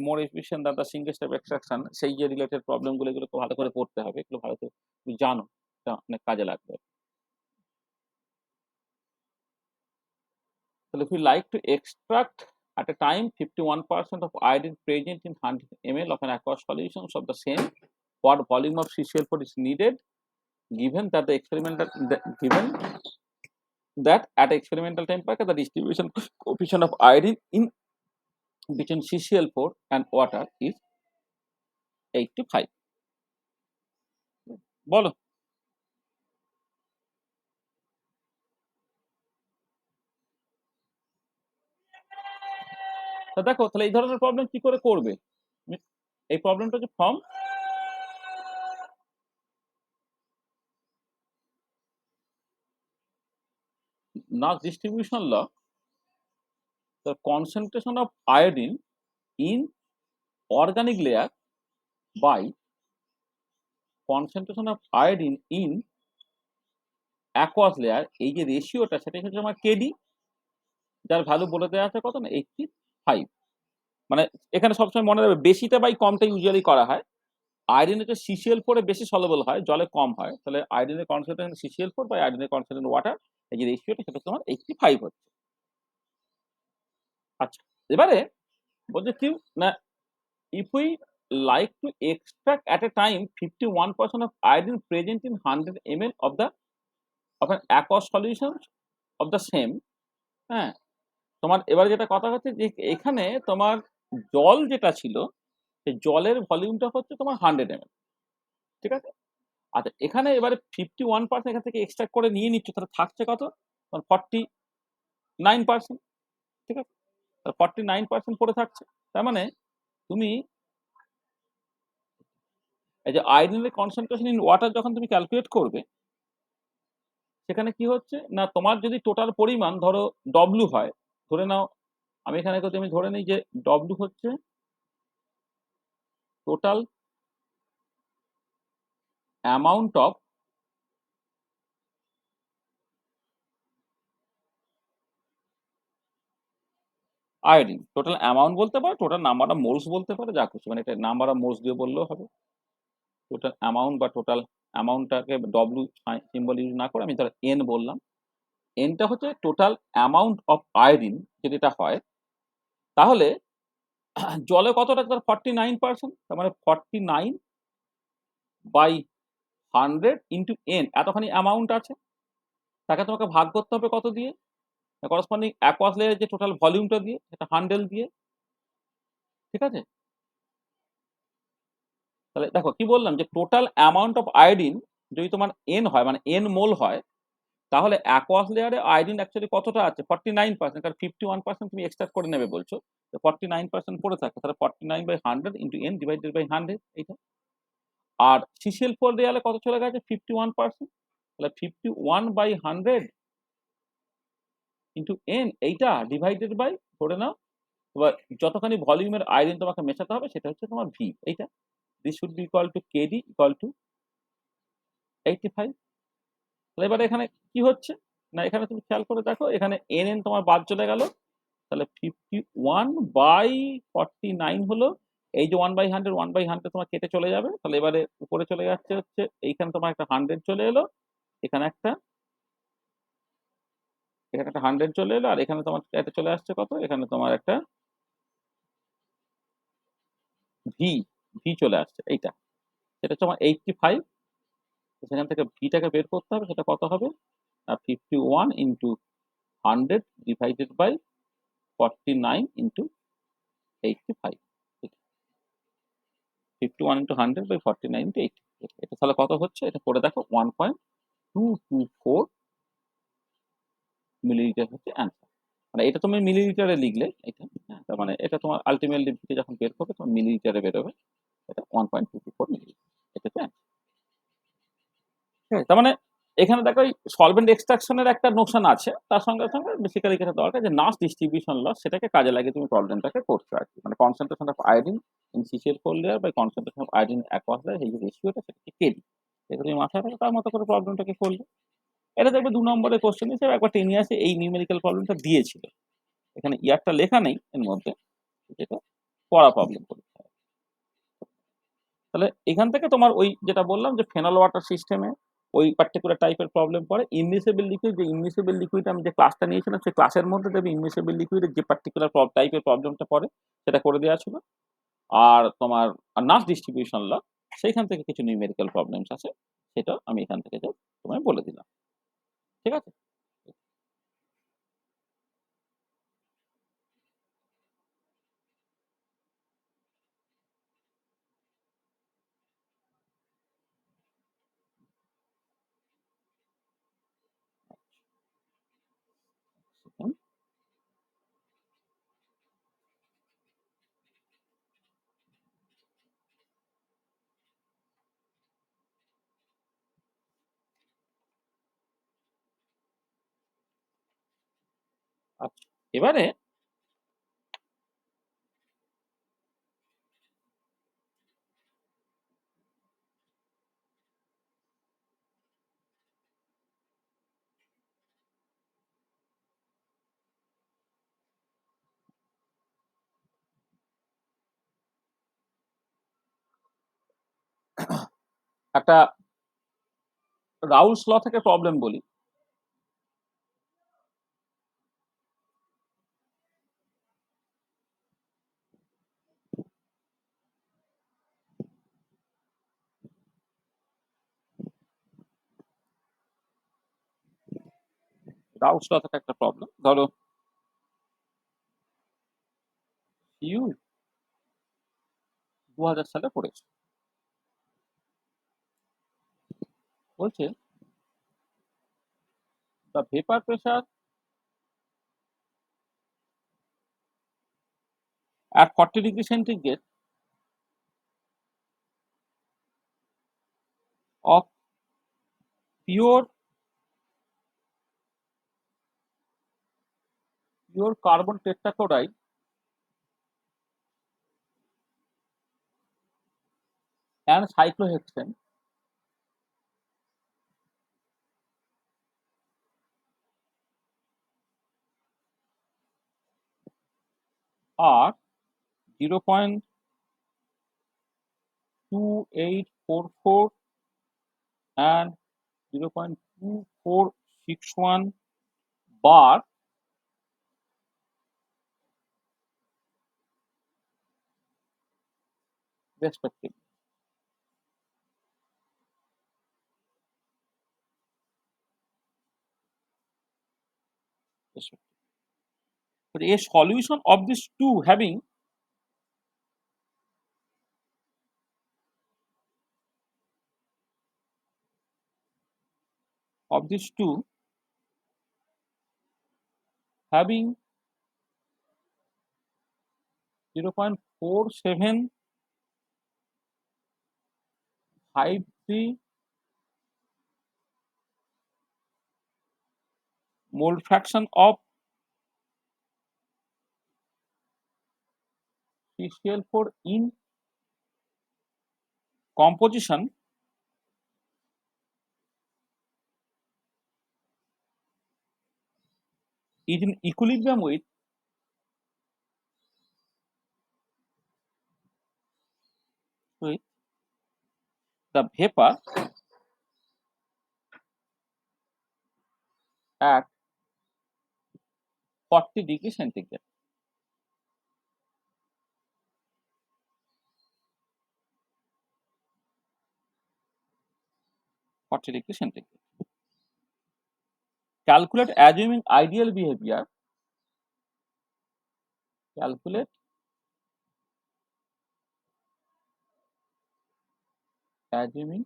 more efficient than the single step extraction, সেই যে রিলেটেড প্রবলেমগুলো এগুলো খুব ভালো করে পড়তে হবে, এগুলো ভালো করে তুমি জানো, এটা অনেক কাজে লাগবে। So if we like to extract at a time 51% of iodine present in 100 ml of an aqueous solutions of the same, what volume of CCl4 is needed, given that the experimental given that at experimental temperature the distribution coefficient of iodine in between CCl4 and water is 85. বলো। তো দেখো তাহলে এই ধরনের প্রবলেম কি করে করবে, এই প্রবলেমটা হচ্ছে form Nash distribution law, the concentration of iodine in organic layer by concentration of iodine in aqueous layer, এই যে রেশিওটা সেটা হচ্ছে আমার কেডি, যার ভ্যালু বলে দেওয়া আছে কত না 85। মানে এখানে সবসময় মনে রাখবে বেশিটা বাই কমটা ইউজুয়ালি করা হয়। আয়োডিন হচ্ছে CCl4 বেশি সলেবল হয়, জলে কম হয়, তাহলে আয়োডিনের কনসেন্ট্রেশন CCl4 বাই আয়োডিনের কনসেন্ট্রেশন ওয়াটার, এই যে রেশিওটা সেটা তোমার 85 হচ্ছে। আচ্ছা, এবারে বলছে কি না, if we like to extract at a time 51% of iodine present in 100 ml of an aqueous solution of the same, হ্যাঁ, তোমার এবারে যেটা কথা হচ্ছে যে এখানে তোমার জল যেটা ছিল সেই জলের ভলিউমটা হচ্ছে তোমার 100 ml, ঠিক আছে। আচ্ছা, এখানে এবারে 51% এখান থেকে এক্সট্রাক্ট করে নিয়ে নিচ্ছ, তাহলে থাকছে কত, 49%, ঠিক আছে। 49% পড়ে থাকছে, তার মানে তুমি এই যে আয়োডিনের কনসেন্ট্রেশন ইন ওয়াটার যখন তুমি ক্যালকুলেট করবে, সেখানে কি হচ্ছে না, তোমার যদি টোটাল পরিমাণ ধরো ডব্লু হয়, ধরে নাও, আমি এখানে আমি ধরে নিই যে ডব্লু হচ্ছে total amount of iodine, total amount বলতে পারো, টোটাল নাম্বার অফ মোলস বলতে পারো, যা খুশি, মানে এটা নাম্বার অফ মোলস দিয়ে বললেও হবে। টোটাল অ্যামাউন্ট বা টোটাল অ্যামাউন্টটাকে ডব্লু সিম্বল ইউজ না করে আমি ধরো এন বললাম, এনটা হচ্ছে টোটাল অ্যামাউন্ট অফ আয়োডিন যেটা হয়, তাহলে জলে কতটা, তার 49%, তার মানে 49 বাই 100 ইন্টু এন, এতখানি অ্যামাউন্ট আছে, তাকে তোমাকে ভাগ করতে হবে কত দিয়ে, করসপন্ডিং অ্যাকোয়াস লেয়ারের যে টোটাল ভলিউমটা দিয়ে, সেটা 100 দিয়ে, ঠিক আছে। তাহলে দেখো কি বললাম যে টোটাল অ্যামাউন্ট অফ আয়োডিন যদি তোমার এন হয়, মানে এন মোল হয়, তাহলে অ্যাকোয়াস লেয়ারে আয়োডিন অ্যাকচুয়ালি কতটা আছে, 49%, কারণ 51% তুমি এক্সট্রাক্ট করে নেবে বলছো, তো 49% পড়ে থাকে, তাহলে 49/100 ইন্টু এন ডিভাইডেড বাই 100 এইটা। আর CCl4 দেয়ালে কত চলে গেছে, 51%, তাহলে 51/100 ইন্টু এন, এইটা ডিভাইডেড বাই, ধরে নাও এবার যতখানি ভলিউমের আয়োডিন তোমাকে মেশাতে হবে সেটা হচ্ছে তোমার ভি, এইটা। This should be equal to KD equal to 85। তাহলে এবারে এখানে কি হচ্ছে না, এখানে তুমি খেয়াল করে দেখো, এখানে এন তোমার বাদ চলে গেল, তাহলে 51/49 হলো, এই যে 1/100 তোমার কেটে চলে যাবে, তাহলে এবারে উপরে চলে যাচ্ছে হচ্ছে এইখানে তোমার একটা 100 চলে এলো, এখানে একটা এখানে একটা 100 চলে এলো, আর এখানে তোমার এটা চলে আসছে কত, এখানে তোমার একটা ভি ভি চলে আসছে, এইটা সেটা তোমার 85। সেখান থেকে ভিটাকে বের করতে হবে, সেটা কত হবে, 51 into 100 divided by 49 into 85। 51 into 100 by 49 into 80, এটা তাহলে কত হচ্ছে, এটা করে দেখো 1.224 মিলিলিটার হচ্ছে অ্যান্সার। মানে এটা তুমি মিলিলিটারে লিখলে এটা, হ্যাঁ, তার মানে এটা তোমার আলটিমেটলি যখন বের করবে তোমার মিলিলিটারে বেরোবে, এটা 1.224 মিলিলিটার, এটা হচ্ছে answer। ঠিক আছে? তার মানে এখানে দেখো সলভেন্ট এক্সট্রাকশনের একটা নোশন আছে, তার সঙ্গে সঙ্গে বেসিক্যালি যেটা দরকার যে নাস ডিস্ট্রিবিউশন লস, সেটাকে কাজে লাগিয়ে তুমি প্রবলেমটাকে করছো আর কি। মানে concentration of iodine in CCl4 layer by concentration of iodine aqueous layer, এই যে রেশিওটা সেটাকে কেডি, এটা তুমি মাথায় রাখো, তার মতো করে প্রবলেমটাকে করলে। এটা দেখবে 2 নম্বরের কোশ্চেন হিসেবে একবার টেনে আসে, এই নিউমেরিক্যাল প্রবলেমটা দিয়েছিল, এখানে ইয়ারটা লেখা নেই এর মধ্যে, যেটা পড়া প্রবলেম পরীক্ষা। তাহলে এখান থেকে তোমার ওই যেটা বললাম যে ফেনল ওয়াটার সিস্টেমে ওই পার্টিকুলার টাইপের প্রবলেম পড়ে। ইমমিসিবল লিকুইড, যে ইমমিসিবল লিকুইড আমি যে ক্লাসটা নিয়েছিলাম সেই ক্লাসের মধ্যে দেবে ইমমিসিবল লিকুইডের যে পার্টিকুলার টাইপের প্রবলেমটা পড়ে সেটা করে দেওয়া ছিল। আর তোমার নাস ডিস্ট্রিবিউশন ল, সেইখান থেকে কিছু নিউমেরিক্যাল প্রবলেমস আছে, সেটা আমি এখান থেকে তোমায় বলে দিলাম। ঠিক আছে? আচ্ছা, এবারে একটা রাউলস ল থেকে প্রবলেম বলি। রাউলস ল থেকে একটা প্রবলেম, ধরো ইউ 2000 সালে পড়েছে, বলছে the vapor pressure at 40 degree centigrade of pure carbon tetrachloride and cyclohexane are 0.2844 and 0.2461 bar respectively. But a solution of these two having of these two having 0.4753 mole fraction of CCl4 in composition is in equilibrium with the vapor at 40 degree centigrade. Calculate assuming ideal behavior. Calculate assuming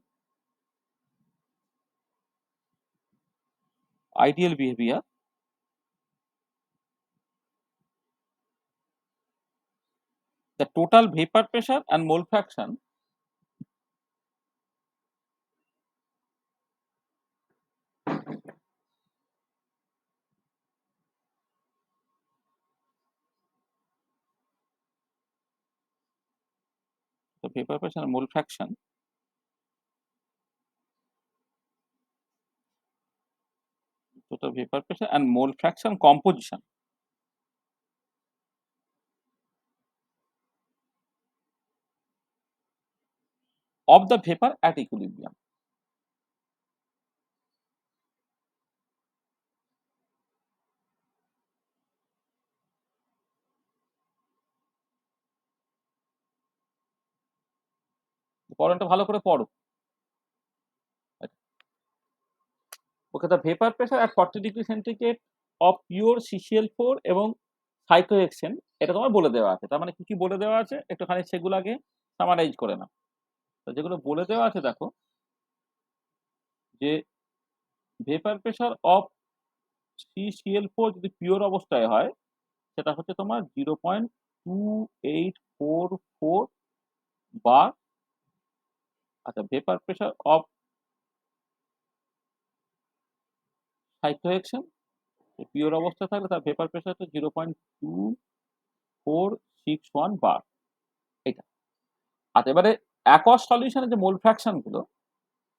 ideal behavior the total vapor pressure and mole fraction the vapor pressure and mole fraction total vapor pressure and mole fraction composition of the vapor at equilibrium. পড়াটা ভালো করে পড়ো। ওকে, the vapor pressure at 40 degree centigrade of pure CCl4 এবং সাইক্লোহেক্সেন এটা তোমার বলে দেওয়া আছে। তার মানে কি কি বলে দেওয়া আছে একটুখানি সেগুলো আগে সামারাইজ করে নাও। তো যেগুলো বলে দেওয়া আছে দেখো, যে ভেপার প্রেসার অফ CCl4 যদি পিওর অবস্থায় হয় সেটা হচ্ছে তোমার 0.2844 বার। আচ্ছা, vapour pressure of cyclohexane pure অবস্থায় থাকলে তার ভেপার প্রেসার হচ্ছে 0.2461 বার। এটা আচ্ছা, এবারে অ্যাকোয়াস সলিউশনের যে মোল ফ্র্যাকশন গুলো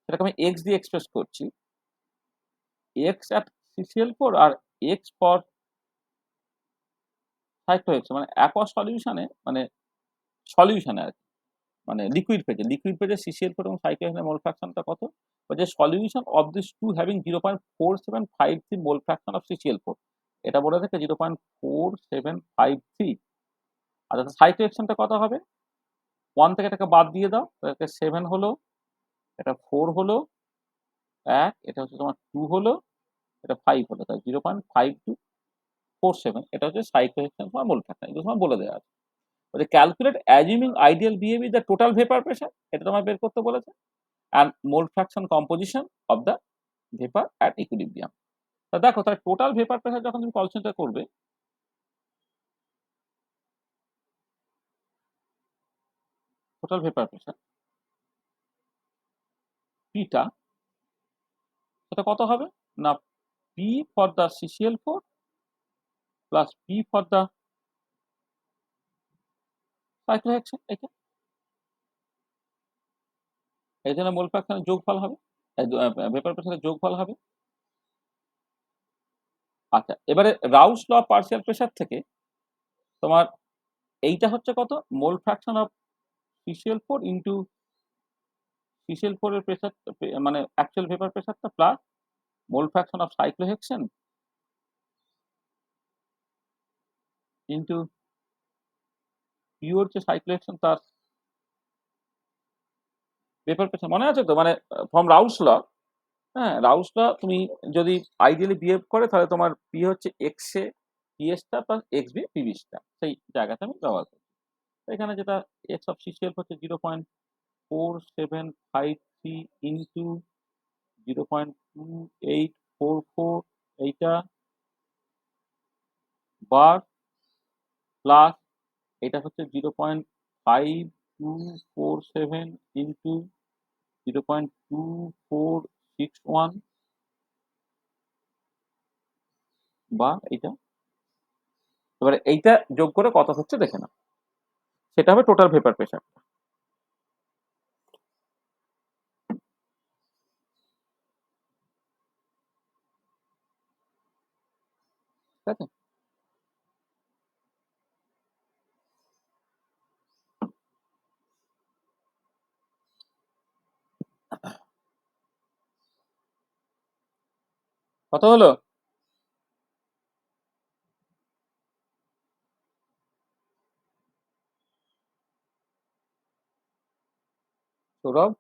সেটাকে আমি এক্স দিয়ে এক্সপ্রেস করছি। এক্স অ্যাট CCl4 আর এক্স ফর সাইক্লোহেক্সেন, মানে অ্যাকোয়াস সলিউশনে, মানে সলিউশনে আর কি, মানে লিকুইড ফেজে CCl4 এবং সাইক্লোহেক্সেনের মোল ফ্র্যাকশনটা কত, যে solution of this two having 0.4753 mole fraction of CCl4, এটা বলে থাকে 0.4753। আচ্ছা, সাইক্লোহেক্সেনটা কত হবে, 1 থেকে এটাকে বাদ দিয়ে দাও, এটা 7 হলো, এটা 4 হলো 1, এটা হচ্ছে তোমার 2 হলো, এটা 5 হলো, তাই 0.5247 এটা হচ্ছে সাইক্লোহেক্সেন ফর মোল ফ্র্যাকশন। এগুলো তোমার বলে দেওয়া আছে। বলছে calculate assuming ideal behaviour the total vapour pressure, এটা তোমার বের করতে বলেছে, and mole fraction composition of the vapour at equilibrium. তা দেখো, তাহলে টোটাল ভেপার প্রেসার যখন তুমি কলসেন্টার করবে, টোটাল ভেপার প্রেসার পিটা সেটা কত হবে না, P for the CCl4 plus P for the cyclohexane. এই জন্য মোল ফ্র্যাকশনের যোগফল হবে, ভেপার প্রেসারের যোগফল হবে। আচ্ছা, এবারে রাউস ল পার্শিয়াল প্রেসার থেকে তোমার এইটা হচ্ছে কত, মোল fraction of CCl4 into CCl4 এর প্রেসার, মানে অ্যাকচুয়াল ভেপার প্রেসারটা plus mole fraction of cyclohexane into pure যে সাইক্লোহেক্সেন তার ভেপার প্রেসার। মনে আছে তো, মানে ফ্রম রাউস ল, হ্যাঁ, রাউস ল তুমি যদি আইডিয়ালি বিহেভ করে তাহলে তোমার পি হচ্ছে এক্স এ পিএসটা প্লাস এক্স বি পিবিসটা, সেই জায়গাতে আমি ব্যবহার করি। এখানে যেটা এক্স অফ CCl হচ্ছে 0.4753 ইন্টু 0.2844 এইটা বার, প্লাস এটা হচ্ছে 0.5247 ইন্টু 0.2461 বা এইটা। এবারে এইটা যোগ করে কত হচ্ছে দেখে নাও, সেটা হবে টোটাল ভেপার প্রেসার। ঠিক আছে, কত হলো? সৌরভ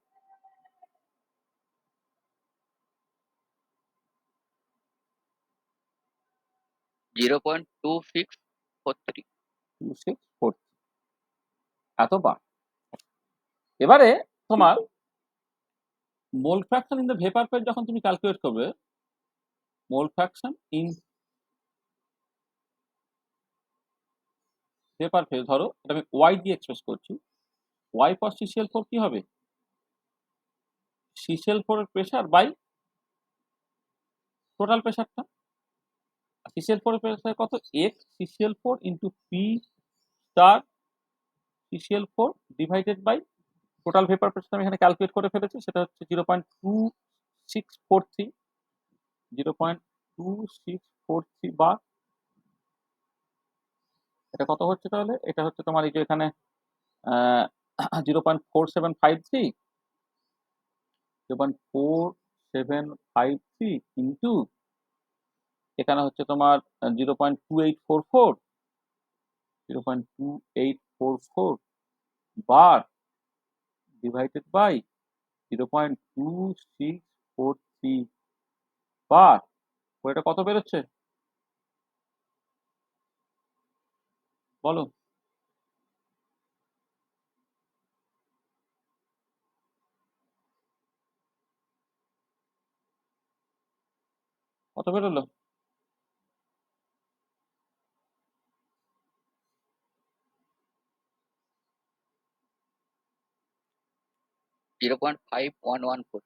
0.2643. 2643 এত বার। এবারে তোমার mole fraction in the vapour phase যখন তুমি ক্যালকুলেট করবে, মোল ফ্র্যাকশন ইন ভেপার ফেজ, ধরো এটা আমি ওয়াই দিয়ে এক্সপ্রেস করছি, ওয়াই ফর CCl4 কি হবে? CCl4 এর প্রেসার বাই টোটাল প্রেসারটা। CCl4 এর প্রেসার কত? x CCl4 into P star CCl4 divided by total vapour pressure আমি এখানে ক্যালকুলেট করে ফেলেছি, সেটা হচ্ছে 0.2643, 0.2643 বার। এটা কত হচ্ছে তাহলে? এটা হচ্ছে তোমার এই যে এখানে 0.4753, 0.4753 ইন্টু এখানে হচ্ছে তোমার 0.2844, 0.2844 বার ডিভাইডেড বাই 0.2643 বার। এটা কত বেরোচ্ছে বলো? কত বেরোলো? 0.5114.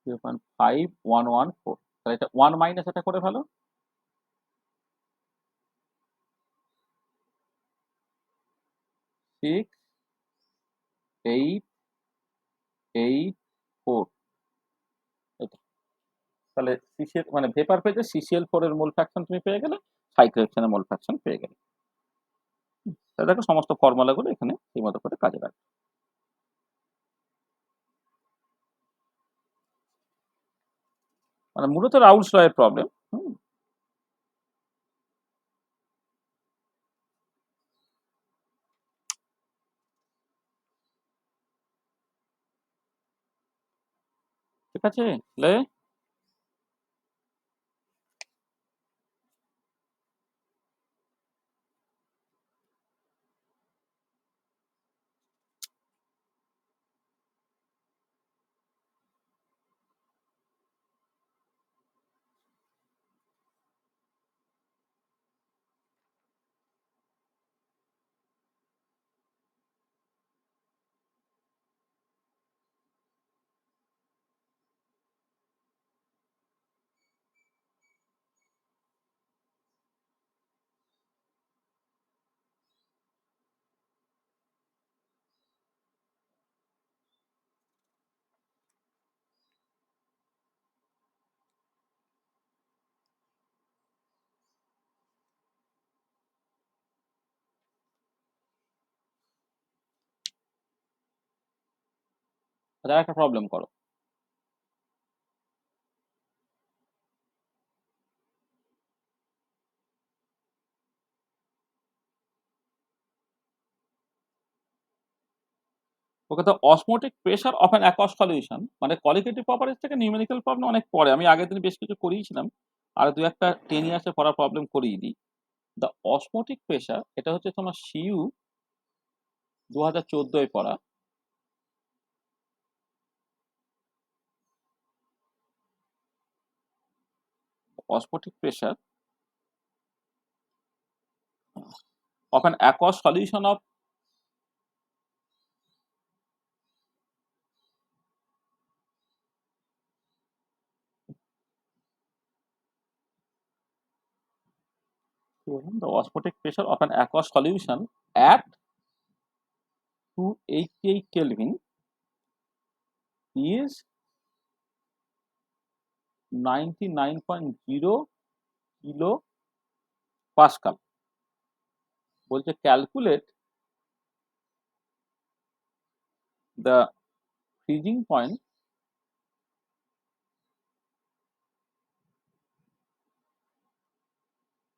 0.5114। তাহলে এটা 1 মাইনাস এটা করে ফেলো, 6884। তাহলে সিসিএল মানে ভেপার ফেজে CCl4 এর মোল ফ্র্যাকশন তুমি পেয়ে গেলে, সাইক্লোহেক্সেনের মোল ফ্র্যাকশন পেয়ে গেলে। তাহলে দেখো সমস্ত ফর্মুলাগুলো এখানে এই মতো করে কাজে লাগবে। মানে মূলত রাউলস ল এর প্রবলেম। ঠিক আছে, তাহলে একটা প্রবলেম করো। ওকে, তো osmotic pressure of an aqueous solution মানে কোয়ালিটেটিভ প্রপার্টিজ থেকে নিউমেরিক্যাল প্রবলেম অনেক পরে, আমি আগের দিন বেশ কিছু করিয়েছিলাম, আর দু একটা 10 ইয়ার্সে পড়া প্রবলেম করিয়ে দিই। দ্য অসমোটিক প্রেসার, এটা হচ্ছে তোমার সিইউ 2014 পড়া। Osmotic pressure of an aqueous solution of the osmotic pressure of an aqueous solution at 288 Kelvin is 99.0 kilo Pascal. বলছে calculate the freezing point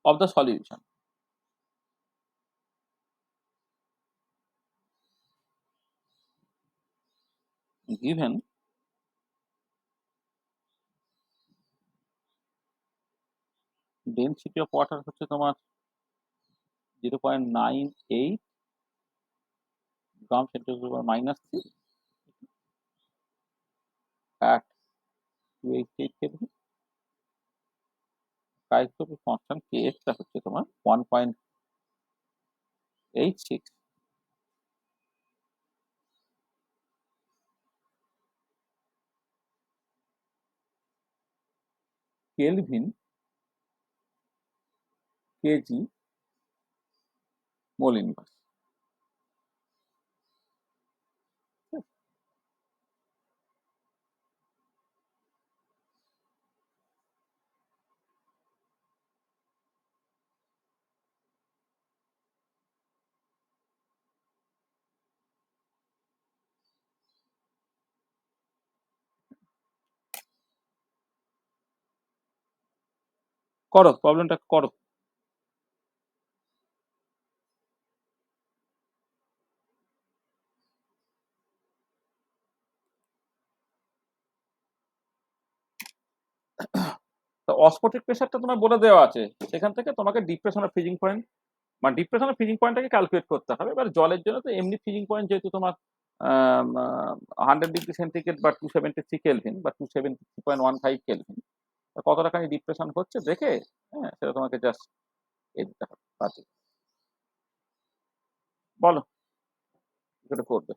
of the solution. given density of water হচ্ছে তোমার 0.98 গ্রাম centigrade -3 at 288 Kelvin। Cryoscopic constant kx টা হচ্ছে তোমার 1.86 Kelvin kg mole inverse। করো, প্রবলেমটা করো। তো অস্মোটিক প্রেসারটা তোমার বলে দেওয়া আছে, সেখান থেকে তোমাকে ডিপ্রেশন অফ ফ্রিজিং পয়েন্ট মানে ডিপ্রেশন অফ ফ্রিজিং পয়েন্টটাকে ক্যালকুলেট করতে হবে। এবার জলের জন্য তো এমনি ফ্রিজিং পয়েন্ট যেহেতু তোমার 100°C বা 273 কেলভিন বা 273.15 কেলভিন, কত টাকা ডিপ্রেশন হচ্ছে দেখে, হ্যাঁ, সেটা তোমাকে জাস্ট এ দিতে হবে। আচ্ছা, বলো যেটা করবে।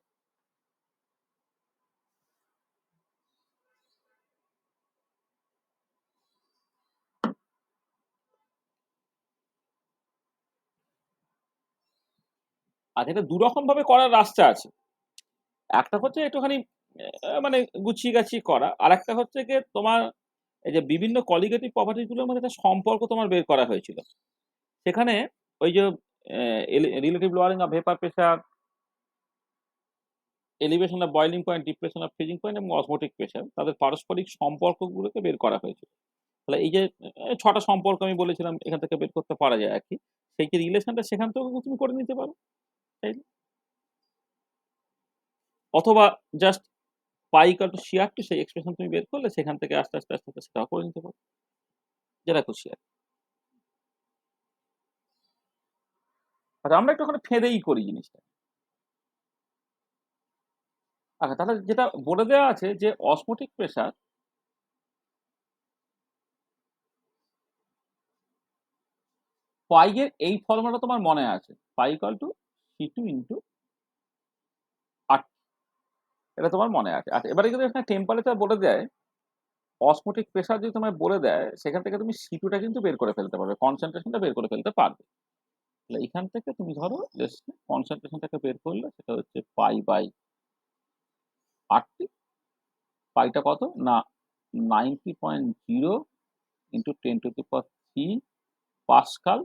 আর এটা দুরকম ভাবে করার রাস্তা আছে। একটা হচ্ছে একটুখানি মানে গুছিয়ে গাছিয়ে করা, আর একটা হচ্ছে কি তোমার এই যে বিভিন্ন কলিগেটিভ প্রপার্টিজ গুলোর মধ্যে একটা সম্পর্ক তোমার বের করা হয়েছিল। সেখানে ওই যে relative lowering of vapour pressure, elevation of boiling point, depression of freezing point এবং অসমোটিক প্রেসার, তাদের পারস্পরিক সম্পর্কগুলোকে বের করা হয়েছিল। তাহলে এই যে 6টা সম্পর্ক আমি বলেছিলাম এখান থেকে বের করতে পারা যায় আর কি, সেই যে রিলেশনটা সেখান থেকেও তুমি করে নিতে পারো, তাই না? অথবা just pi equal to C R two সেই এক্সপ্রেশন তুমি বের করলে সেখান থেকে আস্তে আস্তে আস্তে আস্তে সেটাও করে নিতে পারো, যেটা খুশি আর কি। আর আমরা একটু ওখানে ফেঁদেই করি জিনিসটা। আচ্ছা, তাহলে যেটা বলে দেওয়া আছে যে অসমোটিক প্রেসার পাই এর এই ফর্মুলাটা তোমার মনে আছে, পাই ইকুয়াল টু C2 ইন্টু আর, এটা তোমার মনে আছে। আচ্ছা, এবারে যদি এখানে টেম্পারেচার বলে দেয়, অসমোটিক প্রেসার যদি তোমায় বলে দেয়, সেখান থেকে তুমি C2টা কিন্তু বের করে ফেলতে পারবে, কনসেন্ট্রেশনটা বের করে ফেলতে পারবে। তাহলে এখান থেকে তুমি ধরো কনসেন্ট্রেশনটাকে বের করলে সেটা হচ্ছে পাই বাই আরটি। পাইটা কত না 90.0 into 10⁻³ pascal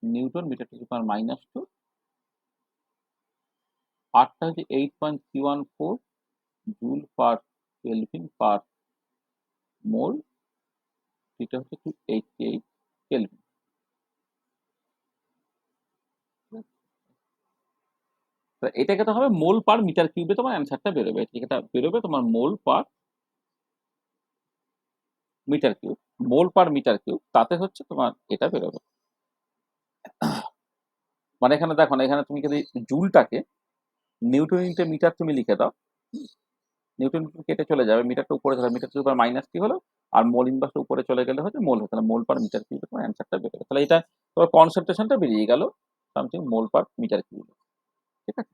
newton metre to the power -2। আরটা হচ্ছে 8.314 জুল পার কেলভিন পার মোল, এটা হচ্ছে 288 কেলভিন। এটাকে তো হবে মোল পার মিটার কিউবে তোমার অ্যান্সারটা বেরোবে, এটা বেরোবে তোমার মোল পার মিটার কিউব, মোল পার মিটার কিউব, তাতে হচ্ছে তোমার এটা বেরোবে। মানে এখানে দেখো না, এখানে তুমি যদি জুলটাকে নিউটন ইন্টু মিটার তুমি লিখে দাও, নিউটন কেটে চলে যাবে, মিটারটা উপরে চলে, মিটার টু দি পাওয়ার -3 হলো, আর মোল ইনভার্সটা উপরে চলে গেলে হচ্ছে মোল হতো না, মোল পার মিটার কিউবে তোমার অ্যান্সারটা বেরোবে। তাহলে এটা তোমার কনসেন্ট্রেশনটা বেরিয়ে গেল সামথিং মোল পার মিটার কিউবে। ঠিক আছে,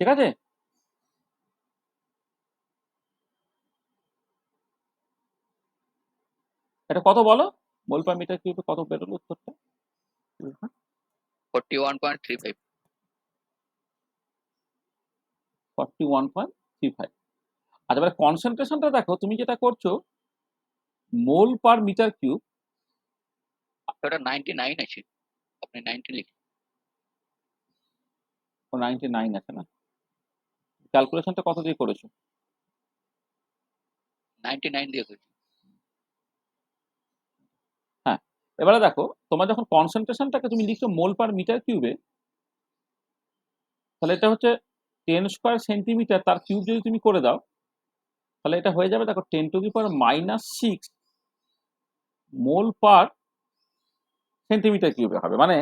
ঠিক আছে। এটা কত বলো, মোল পার মিটার কিউবে কত বেরোলো উত্তরটা? 41.35। 41.35। আচ্ছা, এবারে কনসেন্ট্রেশনটা দেখো, তুমি যেটা করছো মোল পার মিটার কিউব, ওটা 99 আছে, আপনি 90 লিখুন। 99 আছে না? ক্যালকুলেশনটা কত দিয়ে করেছো? 99 দিয়ে করেছি। হ্যাঁ, এবারে দেখো তোমার যখন কনসেন্ট্রেশনটাকে তুমি লিখছো মোল পার মিটার কিউবে, তাহলে এটা হচ্ছে 10 স্কোয়ার সেন্টিমিটার তার কিউব যদি তুমি করে দাও, তাহলে এটা হয়ে যাবে দেখো 10⁻⁻6 মোল পার সেন্টিমিটার কিউবে হবে। মানে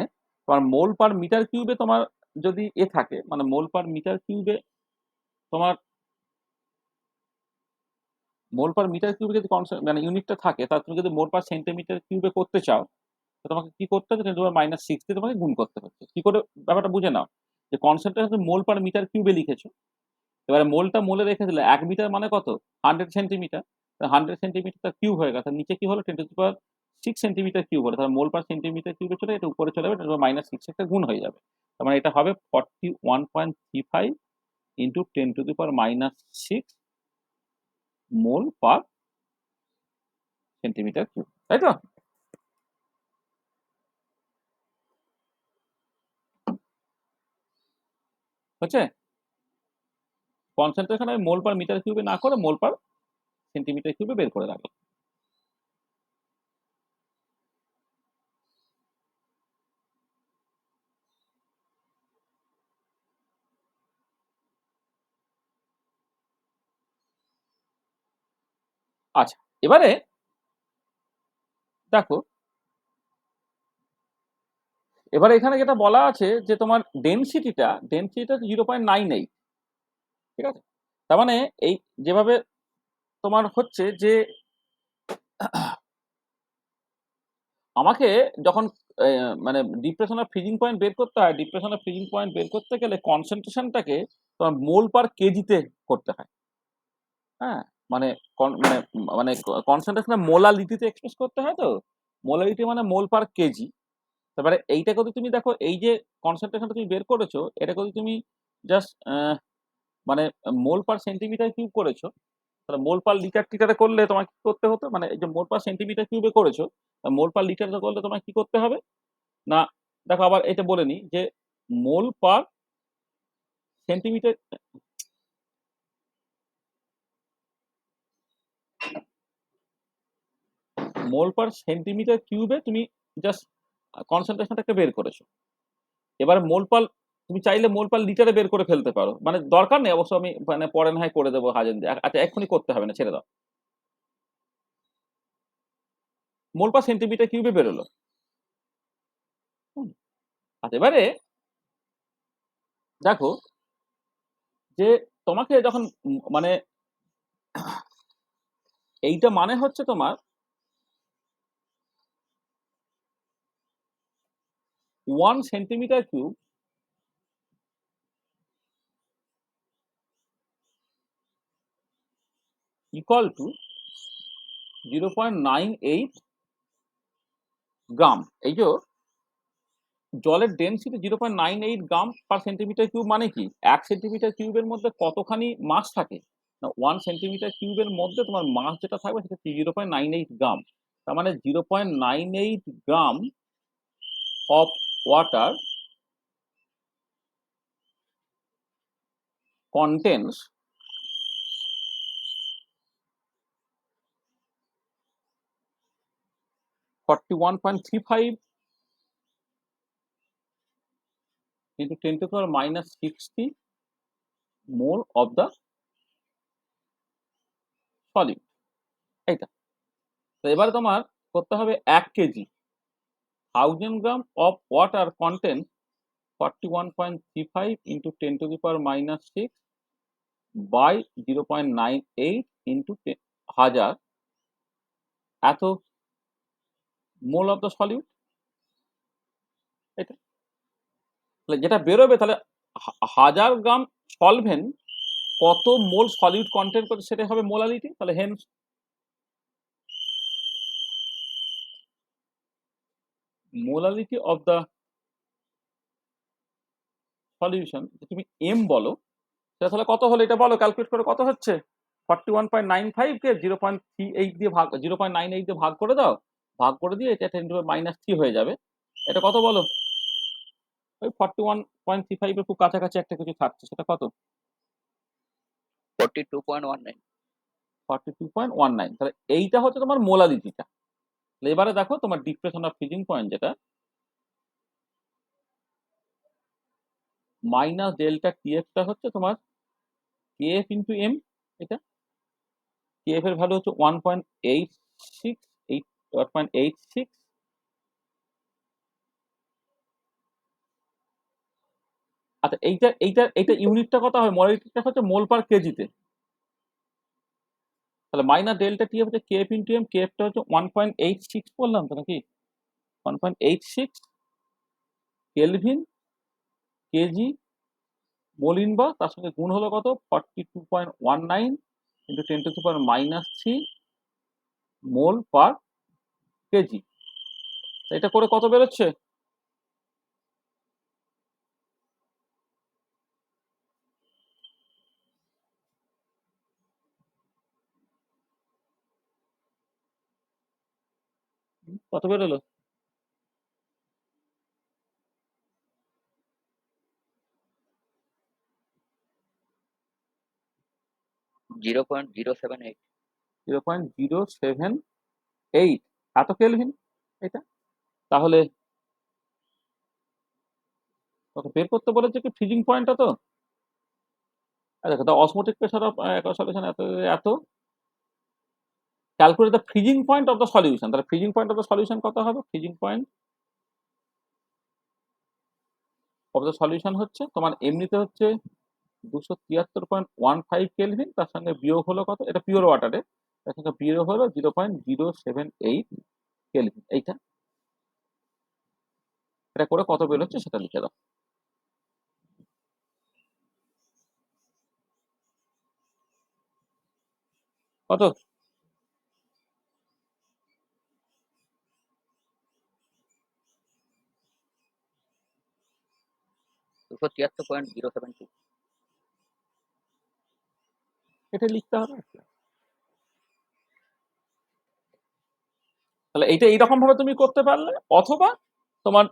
তোমার মোল পার মিটার কিউবে তোমার যদি থাকে, মানে মোল পার মিটার কিউবে তোমার মোল পার মিটার কিউবে যদি মানে ইউনিটটা থাকে, তার তুমি যদি মোল পার সেন্টিমিটার কিউবে করতে চাও, তো তোমাকে কি করতে হচ্ছে, 10⁻⁻6 দিয়ে তোমাকে গুণ করতে হচ্ছে। কি করে ব্যাপারটা বুঝে নাও, যে কনসেন্ট্রেশন মোল পার মিটার কিউবে লিখেছো, এবারে মোলটা মোলে রেখে দিলে 1 মিটার মানে কত 100 সেন্টিমিটার, 100 সেন্টিমিটার কিউব হয়ে গেছে, নিচে কি হলো 10⁻6 সেন্টিমিটার কিউব হলো, তাহলে মোল পার সেন্টিমিটার কিউবে চলে এটা উপরে চলে যাবে, 10⁻6 একটা গুণ হয়ে যাবে। তার মানে এটা হবে 41.35 ইন্টু 10⁻6 মোল পার সেন্টিমিটার কিউব, তাই তো? হচ্ছে কনসেন্ট্রেশন আমি মোল পার মিটার কিউবে না করে মোল পার সেন্টিমিটার কিউবে বের করে রাখলাম। আচ্ছা, এবারে দেখো, এবারে এখানে যেটা বলা আছে যে তোমার ডেনসিটিটা 0.98, ঠিক আছে? তার মানে এই যেভাবে তোমার হচ্ছে যে আমাকে যখন মানে ডিপ্রেশন অফ ফ্রিজিং পয়েন্ট বের করতে হয়, ডিপ্রেশন অফ ফ্রিজিং পয়েন্ট বের করতে গেলে কনসেন্ট্রেশনটাকে তোমার মোল পার কেজিতে করতে হয়। হ্যাঁ, মানে মানে মানে কনসেন্ট্রেশন মোলালিটিতে এক্সপ্রেস করতে হয়। তো মোলালিটি মানে মোল পার কেজি। তারপরে এইটাকে যদি তুমি দেখো, এই যে কনসেন্ট্রেশনটা তুমি বের করেছো, এটাকে যদি তুমি জাস্ট মানে মোল পার সেন্টিমিটার কিউব করেছো, তাহলে মোল পার লিটার টিটারে করলে তোমার কি করতে হতো, মানে এই যে মোল পার সেন্টিমিটার কিউবে করেছো, মোল পার লিটারে করলে তোমার কি করতে হবে না, দেখো আবার এটা বলে নি যে মোল পার সেন্টিমিটার মোল পার সেন্টিমিটার কিউবে তুমি জাস্ট কনসেন্ট্রেশনটাকে বের করেছো। এবার মোল পার তুমি চাইলে মোল পার লিটারে বের করে ফেলতে পারো, মানে দরকার নেই অবশ্য, আমি মানে পরে না হয় করে দেবো হাজেন দিয়ে। আচ্ছা, এক্ষুনি করতে হবে না, ছেড়ে দাও। মোল পার সেন্টিমিটার কিউবে বেরোলো। হুম, আচ্ছা, এবারে দেখো যে তোমাকে যখন মানে এইটা মানে হচ্ছে তোমার 1 সেন্টিমিটার কিউব ইকুয়াল টু 0.98 গ্রাম। এই যে জলের ডেনসিটি 0.98 গ্রাম পার সেন্টিমিটার কিউব, মানে কি 1 সেন্টিমিটার কিউবের মধ্যে কতখানি মাস থাকে না, 1 সেন্টিমিটার কিউবের মধ্যে তোমার মাস যেটা থাকবে সেটা 0.98 গ্রাম। তার মানে 0.98 gram of water contains 41.35 into 10⁻60 mole of the solid. এইটা তো এবারে তোমার করতে হবে 1 KG 1000 gram of water content 41.35 into 10⁻6 by 0.98 into 1000 এত মোল অফ দ্য সলিউট। এটা তাহলে যেটা বেরোবে, তাহলে 1000 গ্রাম সলভেন্ট কত মোল সলিউট কন্টেন্ট করে সেটা হবে মোলালিটি। তাহলে hence molality of the solution, তুমি এম বলো, সেটা তাহলে কত হলো এটা বলো, ক্যালকুলেট করে কত হচ্ছে। 41.95 কে 0.38 দিয়ে ভাগ, 0.98 দিয়ে ভাগ করে দাও, ভাগ করে দিয়ে এটা 10⁻³ হয়ে যাবে। এটা কত বলো? ওই 41.35 এর খুব কাছাকাছি একটা কিছু থাকছে, সেটা কত? 42.19। 42.19। তাহলে এইটা হচ্ছে তোমার মোলালিটিটা, এবারে দেখো তোমার ডিপ্রেশন অফ ফ্রিজিং পয়েন্ট যেটা মাইনাস ডেল্টা টিএফটা হচ্ছে তোমার কেএফ ইন্টু এম। এটা কেএফ এর ভ্যালু হচ্ছে 1.86 আচ্ছা এইটা ইউনিটটা কত হবে? মোলারিটিটা হচ্ছে মোল পার কেজিতে। তাহলে মাইনাস ডেল্টা টি হচ্ছে কেএফ ইন্টু এম, কেএফটা হচ্ছে 1.86 বললাম তো নাকি? 1.86 কেলভিন কেজি মোল ইনভার, তার সঙ্গে গুণ হলো কত 42.19 ইন্টু 10⁻³ মোল পার কেজি। এটা করে কত বেরোচ্ছে? কত বেরোলো? 0.078। 0.078 এত কেলভিন এটা। তাহলে তোকে বের করতে বলেছে কি ফ্রিজিং পয়েন্টটা তো। দেখো the osmotic pressure of solution এত এত calculate the freezing point of the solution. তাহলে freezing point of the solution কত হবে? Freezing point of the solution হচ্ছে তোমার এমনিতে হচ্ছে 273.15 কেলভিন, তার সঙ্গে বিয়োগ হলো কত, এটা পিওর ওয়াটারে, তার সঙ্গে বিয়োগ হলো 0.078 কেলভিন। এইটা এটা করে কত বের হচ্ছে সেটা লিখে দাও। কত? 273.072। এটা লিখতে হবে। তাহলে এইটা এইরকম ভাবে তুমি করতে পারলে, অথবা তোমার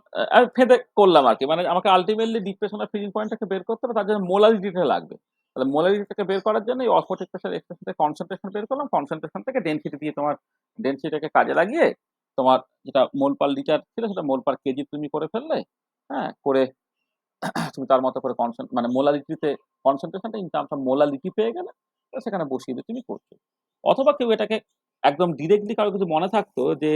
ফেদে করলাম আর কি, মানে আমাকে আলটিমেটলি ডিপ্রেশন আর ফ্রিজিং পয়েন্টটাকে বের করতে হবে, তার জন্য মোলারিটিটা লাগবে। তাহলে মোলারিটিটাকে বের করার জন্য এই অসমোটিক প্রেসার এক্সপ্রেশন থেকে কনসেন্ট্রেশন বের করলাম, কনসেন্ট্রেশন থেকে ডেনসিটি দিয়ে তোমার ডেনসিটিটাকে কাজে লাগিয়ে তোমার যেটা মোল পার লিটার ছিল সেটা মোল পার কেজি তুমি করে ফেললে। হ্যাঁ, করে তুমি তার মতো করে মানে মোলারিটিতে কনসেন্ট্রেশনটা ইন টার্মস অফ মোলারিটি পেয়ে গেলে, তো সেখানে বসিয়ে দিয়ে তুমি করছো। অথবা কেউ এটাকে একদম ডিরেক্টলি কারো কিছু মনে থাকতো যে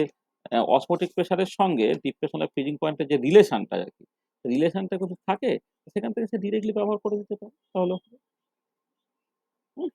অসমোটিক প্রেসারের সঙ্গে ডিপ্রেশনের ফ্রিজিং পয়েন্টের যে রিলেশনটা আর কি, রিলেশনটা কিছু থাকে, সেখান থেকে সে ডিরেক্টলি ব্যবহার করে দিতে পারে। তাহলে হুম,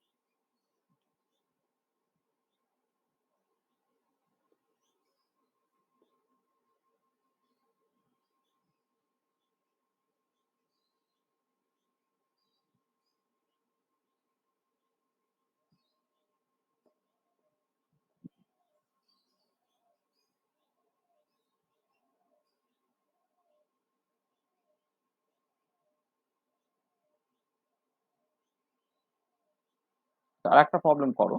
আর একটা প্রবলেম করো।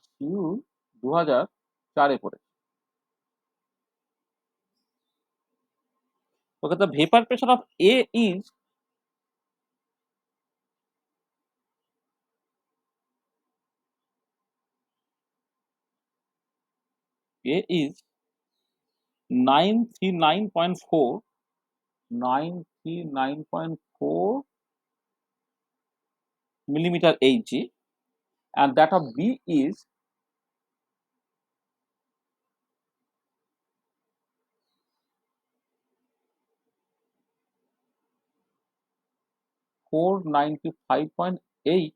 সিউ 2004-এ পড়ে। Okay, the vapour pressure of A is A is 939.4 millimeter Hg, and that of B is 495.8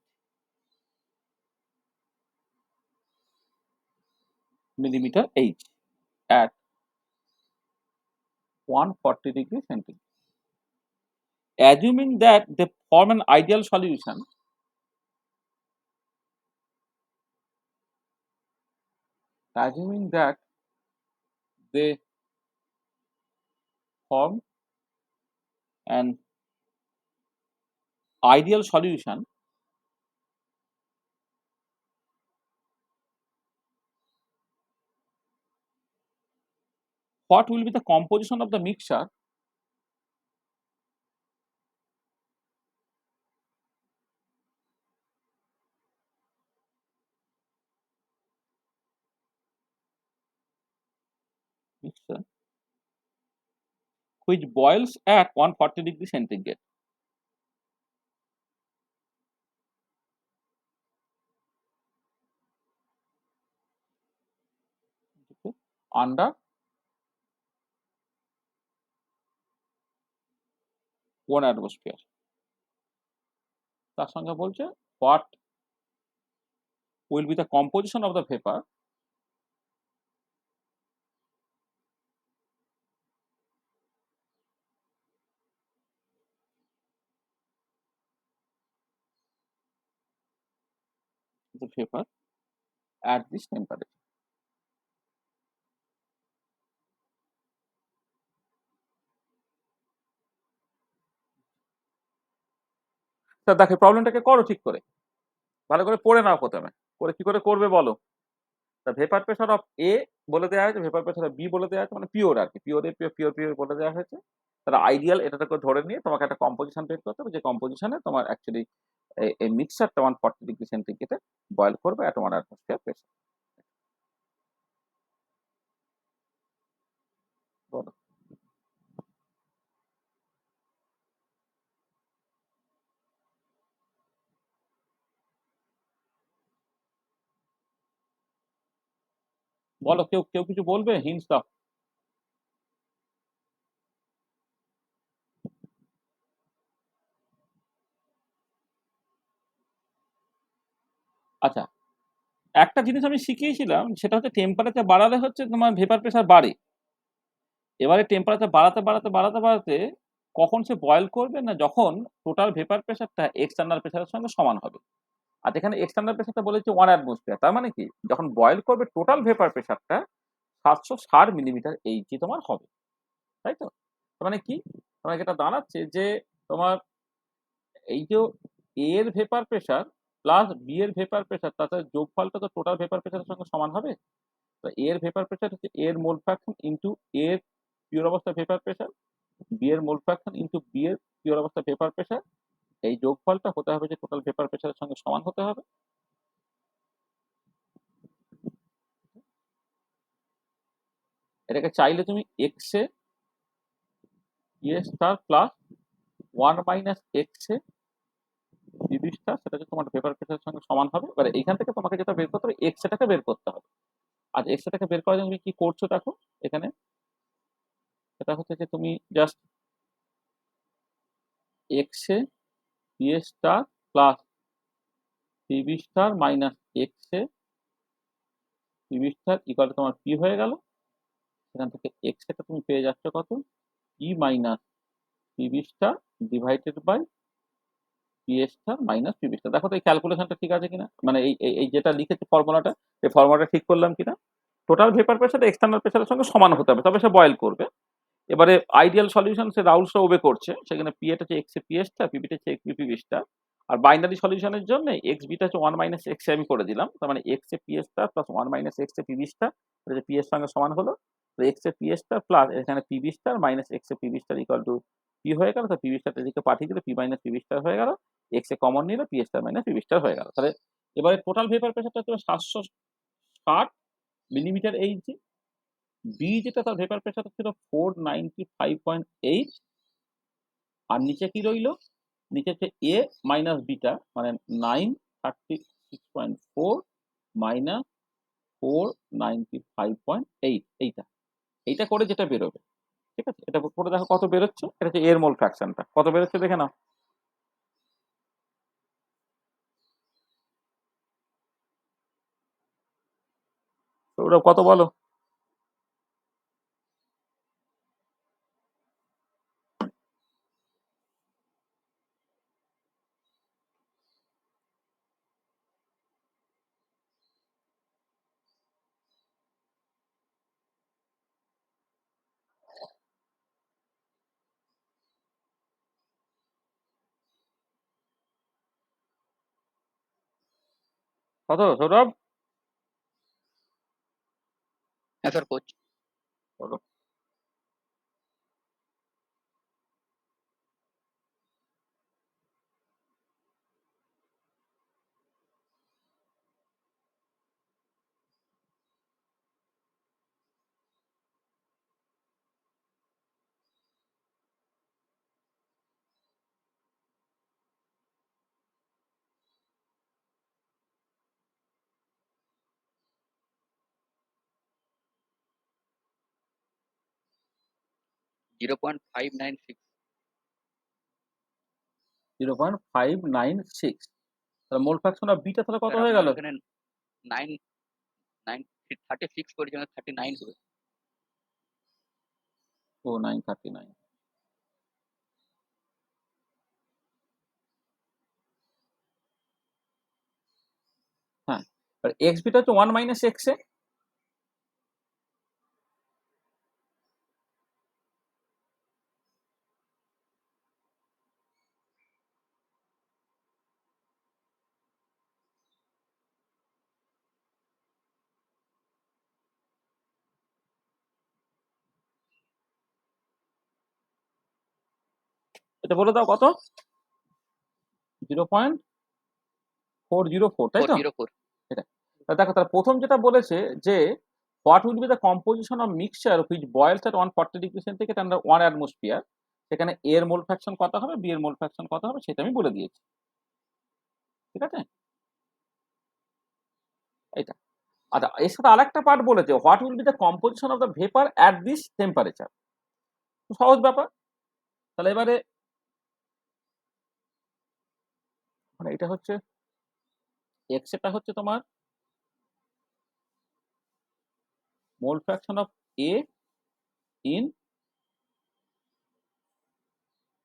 millimeter H at 140 degrees centigrade. Assuming that they form an ideal solution, assuming that they form an ideal solution what will be the composition of the mixture which boils at 140 degree centigrade. Okay. Under 1 atmosphere. তার সঙ্গে বলছে what will be the composition of the vapor at this temperature. তা দেখো প্রবলেমটাকে করো ঠিক করে, ভালো করে পড়ে নাও প্রথমে, করে কি করে করবে বলো। তা ভেপার প্রেসার অফ এ বলে দেওয়া হয়েছে, ভেপার প্রেসার অফ বি বলে দেওয়া হয়েছে, মানে পিওর আর কি, পিওর পিওর বলে দেওয়া হয়েছে। তারা আইডিয়াল এটাকে ধরে নিয়ে তোমাকে একটা কম্পোজিশন বের করতে হবে, যে কম্পোজিশনে তোমার অ্যাকচুয়ালি এই মিক্সারটা 140 ডিগ্রি সেন্টিগ্রেডে বয়েল করবে অ্যাট 1 অ্যাটমসফিয়ার প্রেসার। বলো। বলো, কেউ কেউ কিছু বলবে, হিন্টস দাও। আচ্ছা, একটা জিনিস আমি শিখিয়েছিলাম, সেটা হচ্ছে টেম্পারেচার বাড়ালে হচ্ছে তোমার ভেপার প্রেসার বাড়ে। এবারে টেম্পারেচার বাড়াতে বাড়াতে বাড়াতে বাড়াতে কখন সে বয়েল করবে, না যখন টোটাল ভেপার প্রেসারটা এক্সটার্নাল প্রেসারের সঙ্গে সমান হবে। আর এখানে এক্সটার্নাল প্রেসারটা বলেছে 1 অ্যাটমসফিয়ার, তার মানে কি যখন বয়েল করবে টোটাল ভেপার প্রেসারটা 760 মিলিমিটার এইচজি তোমার হবে, তাই তো? তার মানে কি, তোমাকে এটা দাঁড়াচ্ছে যে তোমার এই যে এ এর ভেপার প্রেসার প্লাস বি এর ভেপার প্রেসার, তাতে যোগফলটা তো টোটাল ভেপার প্রেসারের সঙ্গে সমান হবে। তো এ এর ভেপার প্রেসার হচ্ছে এ এর মোল ফ্র্যাকশন ইন্টু এ এর পিওর অবস্থা ভেপার প্রেসার, বি এর মোল ফ্র্যাকশন ইন্টু বি এর পিওর অবস্থা ভেপার প্রেসার, এই যোগফলটা হতে হবে যে টোটাল ভেপার প্রেসারের সঙ্গে সমান হতে হবে। এটাকে চাইলে তুমি x A A star plus 1 minus X A B star, সেটা যে তোমার ভেপার প্রেসারের সঙ্গে সমান হবে। এবার এইখান থেকে তোমাকে যেটা বের করতে হবে, এক্স এটাকে বের করতে হবে। আর এক্স এটাকে বের করার জন্য তুমি কি করছো দেখো এখানে, সেটা হচ্ছে যে তুমি just X A B star plus B star minus X A B star equal তোমার পি হয়ে গেল। সেখান থেকে এক্স এটা তুমি পেয়ে যাচ্ছ কত, E minus P star divided by P star minus P star. দেখো তো এই ক্যালকুলেশনটা ঠিক আছে কিনা, মানে এই যেটা লিখেছি ফর্মুলাটা, এই ফর্মুলাটা ঠিক করলাম কিনা। টোটাল ভেপার প্রেসার এক্সটার্নাল প্রেসারের সঙ্গে সমান হতে হবে, তবে সে বয়েল করবে। এবারে আইডিয়াল সলিউশন সে রাউলসটা ওবে করছে, সেখানে পি এটা হচ্ছে X A P star, P beta হচ্ছে এক্স বি পি স্টার। আর বাইনারি সলিউশনের জন্য এক্স বিটা হচ্ছে 1 মাইনাস এক্স আমি করে দিলাম, তার মানে X A P star plus 1 minus X A P star, এটা যে পি এর সঙ্গে সমান হলো। X A P star plus এখানে P star minus X A P star equal to P হয়ে গেল। তো পি স্টারটা এদিকে পাঠিয়ে দিলে পি মাইনাস পি স্টার হয়ে গেল, এক্স এ কমন নিলে P star minus P star হয়ে গেল। তাহলে এবারে টোটাল ভেপার প্রেসারটা হচ্ছে 760 মিলিমিটার এইচজি। বি যেটা তার ভেপার প্রেসার ছিল 495.8, আর নিচে কি রইল, নিচে হচ্ছে এ মাইনাস বিটা মানে 936.4 মাইনাস 495.8, এইটা করে যেটা বেরোবে, ঠিক আছে? এটা করে দেখো কত বেরোচ্ছে, এটা হচ্ছে এর মোল ফ্র্যাকশনটা কত বেরোচ্ছে দেখে নাও। তো ওটা কত বলো। কত সৌরভ? হ্যাঁ স্যার করছি। বলো। 0.596। 0.596। তাহলে মোল ফ্র্যাকশন অফ বিটা তাহলে কত স্যার হয়ে আপনার গেল? এখানে 9 9 36 করেছেন, 39 হবে। ও 939। হ্যাঁ, এক্স বিটা হচ্ছে 1 মাইনাস এক্স এ। এটা বলে দাও কত? 0.404, তাই তো? 404। এটা দেখো, তাহলে প্রথম যেটা বলেছে যে what will be the composition of mixture which বয়েলস at 140 degree centigrade under 1 atmosphere. সেখানে এ এর মোল ফ্র্যাকশন কত হবে, বি এর মোল ফ্র্যাকশন কত হবে, সেটা আমি বলে দিয়েছি। ঠিক আছে, এটা। আচ্ছা, এর সাথে আরেকটা পার্ট বলেছে what will be the composition of the vapour at this temperature. সহজ ব্যাপার। তাহলে এবারে মানে এটা হচ্ছে এক্স, এটা হচ্ছে তোমার mole fraction of A in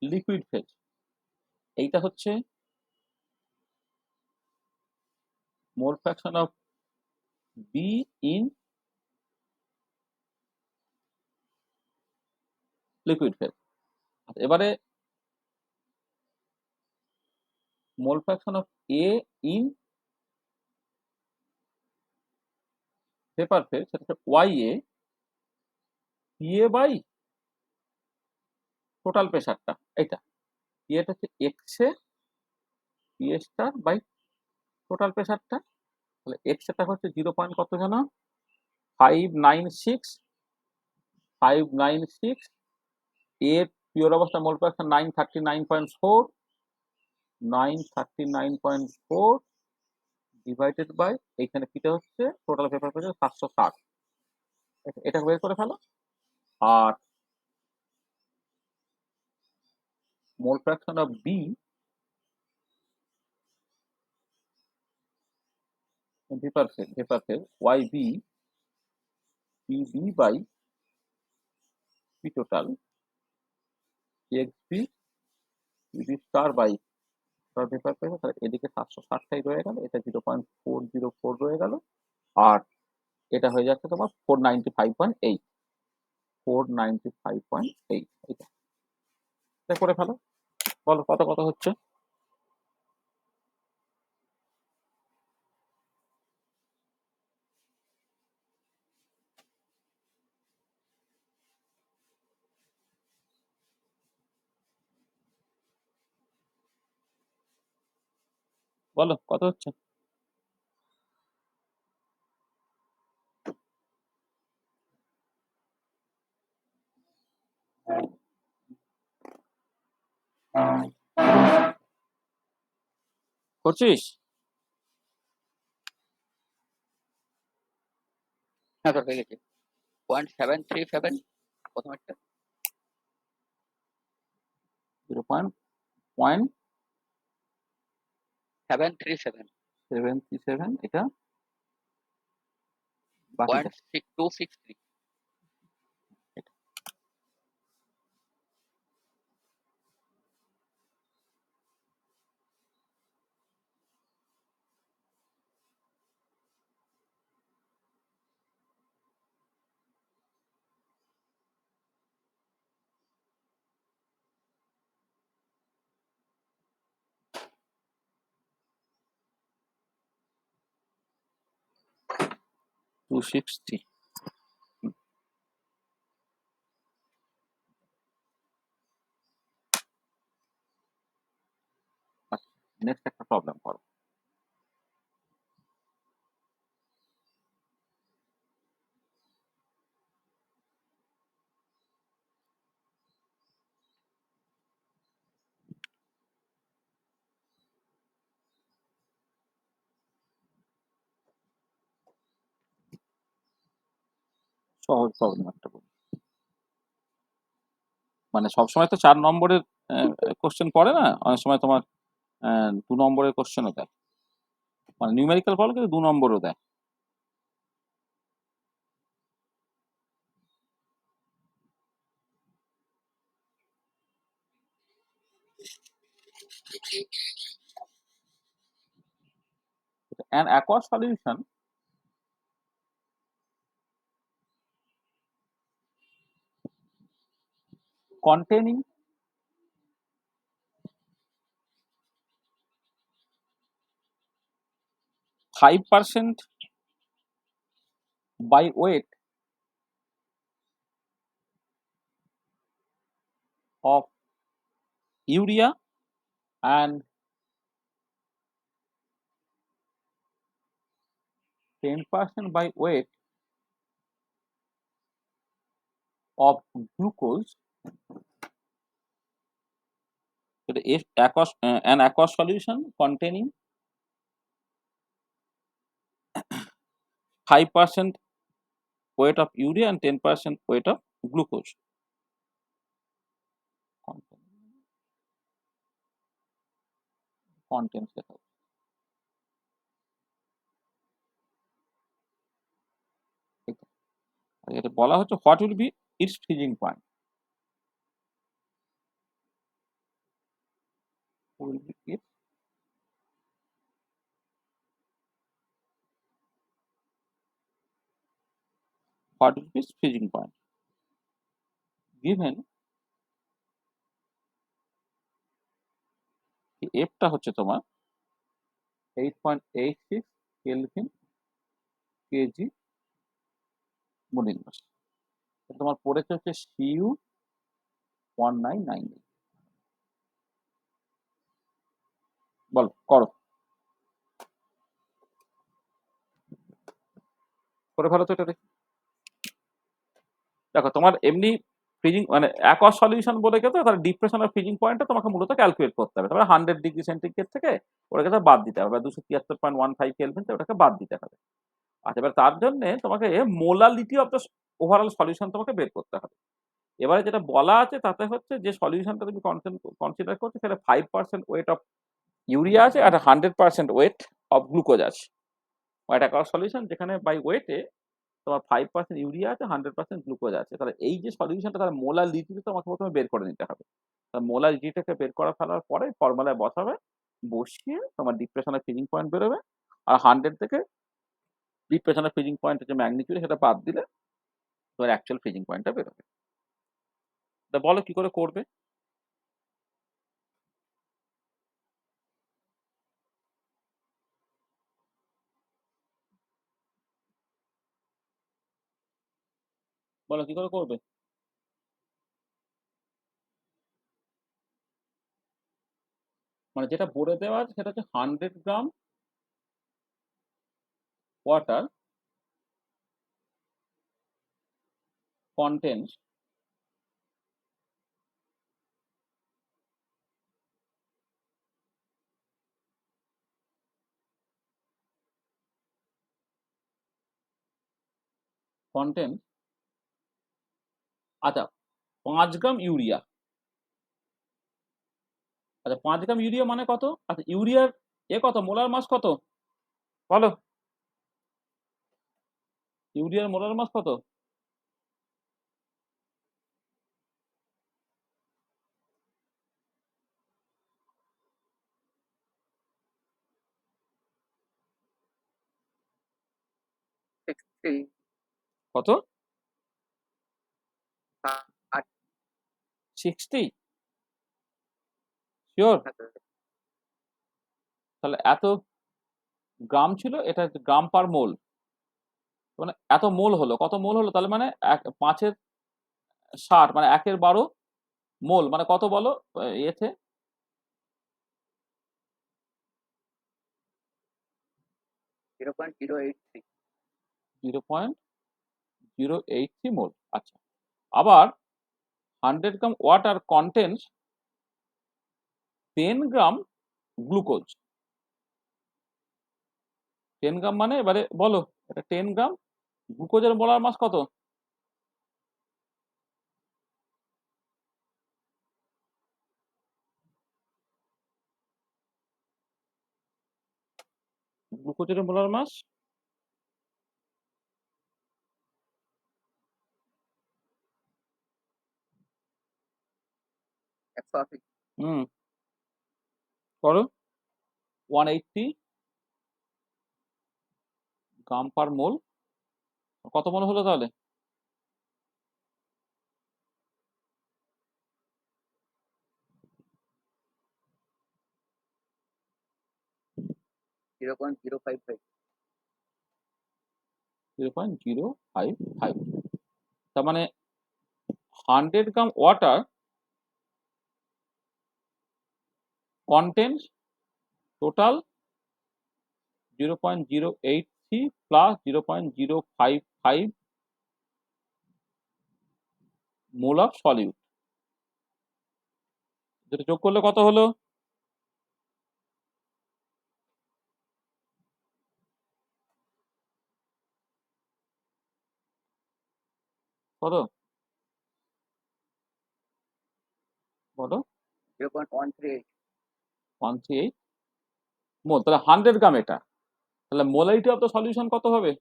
liquid phase. এইটা হচ্ছে mole fraction of B in liquid phase. এবারে mole fraction of A in vapour phase, সেটা হচ্ছে Y A P A by total প্রেশারটা। এইটা এটা হচ্ছে X A P A star by total প্রেশারটা। তাহলে এক্স এটা হচ্ছে 0. কত জানো? 596। 596 এর পিওর অবস্থা মোল ফ্র্যাকশন 939.4। 939.4 ডিভাইডেড বাই এইখানে পিটা হচ্ছে টোটাল পেপার প্রেশার 760। এটা বের করে ফেলো। আর mole fraction of B vapour phase Y B P B by P total X B B star by vapour phase. তাহলে এদিকে 760টাই রয়ে গেল, এটা 0.404 রয়ে গেল। আর এটা হয়ে যাচ্ছে তোমার 495.8। 495.8 এটা করে ফেলো। বলো কত কত হচ্ছে। বলো কত হচ্ছে। করছিস? হ্যাঁ স্যার হয়ে গেছে। 0.737 প্রথম একটা। 0.737 737। এটা বাকিটা। 0.263। 260. নেক্সট একটা প্রবলেম করো। সহজ প্রবলেম একটা বলি। মানে সবসময় তো 4 নম্বরের কোশ্চেন পড়ে না, অনেক সময় তোমার 2 নম্বরের কোশ্চেনও দেয়। মানে নিউমেরিক্যাল বলো কিন্তু 2 নম্বরও দেয়। An aqueous solution containing 5% by weight of urea and 10% by weight of glucose. So the an aqueous solution containing 5% weight of urea and 10% weight of glucose. Contents লেখা হচ্ছে। এটা বলা হচ্ছে what will be its freezing point. Will be its what will be its freezing point given f টা হচ্ছে তোমার 8.86 কেলভিন কেজি মোল মাস। তোমার পড়েছে হচ্ছে CU 1998। বলো করো, করে ফেলো তো এটা দেখি। দেখো তোমার এমনি ফ্রিজিং মানে অ্যাকোয়াস সলিউশন বলে গেছে, তার ডিপ্রেশন আর ফ্রিজিং পয়েন্টটা তোমাকে মূলত ক্যালকুলেট করতে হবে। তারপরে 100 ডিগ্রি সেন্টিগ্রেড থেকে ওটাকে তো বাদ দিতে হবে, 273.15 কেলভিন ওটাকে বাদ দিতে হবে। আচ্ছা, এবার তার জন্য তোমাকে molality of the overall solution তোমাকে বের করতে হবে। এবারে যেটা বলা আছে তাতে হচ্ছে যে সলিউশনটা তুমি কনসিডার করছো সেটা 5% ওয়েট অফ ইউরিয়া আছে আর 100% ওয়েট অফ গ্লুকোজ আছে। একটা সলিউশন যেখানে বাই ওয়েটে তোমার 5% ইউরিয়া আছে, 100% গ্লুকোজ আছে। তাহলে এই যে সলিউশনটা তার মোলালিটি তোমাকে প্রথমে বের করে নিতে হবে। মোলালিটিটাকে বের করা ফেলার পরে ফর্মুলায় বসাবে, বসিয়ে তোমার ডিপ্রেশনের ফ্রিজিং পয়েন্ট বেরোবে। আর 100 থেকে ডিপ্রেশনের ফ্রিজিং পয়েন্টের যে ম্যাগনিটিউড সেটা বাদ দিলে তোমার অ্যাকচুয়াল ফ্রিজিং পয়েন্টটা বেরোবে। তা বলো কি করে করবে? বলো কি করে করবে? মানে যেটা বলে দেওয়া আছে সেটা হচ্ছে 100 গ্রাম ওয়াটার contains 5 গ্রাম ইউরিয়া। আচ্ছা 5 গ্রাম ইউরিয়া মানে কত? আচ্ছা ইউরিয়ার কত মোলার মাস কত বলো? ইউরিয়ার মোলার মাস কত? কত? 60? শিওর? তাহলে এত গ্রাম ছিল, এটা গ্রাম পার মোল। মানে এত মোল হলো, কত মোল হলো তাহলে মানে 5-এর 60 মানে 1-এর 12 মোল মানে কত বলো এতে? 0.083। 0.083 মোল। আচ্ছা, আবার 100 গ্রাম ওয়াটার কন্টেন্স 10 গ্রাম গ্লুকোজ। 10 গ্রাম মানে এবারে বলো এটা 10 গ্রাম গ্লুকোজের মোলার মাস কত? গ্লুকোজের মোলার মাস 180। হুম করো 180 গ্রাম পার মোল। কত মোল হলো তাহলে? 0.055। 0.055। তার মানে 100 gram water contains total 0.083 plus 0.055 mole of solute. যেটা যোগ করলে কত হলো? কত বলো? 0.138। 138 মোল। তাহলে 100 গ্রাম এটা, তাহলে মোলারিটি অফ দ্য সলিউশন কত হবে?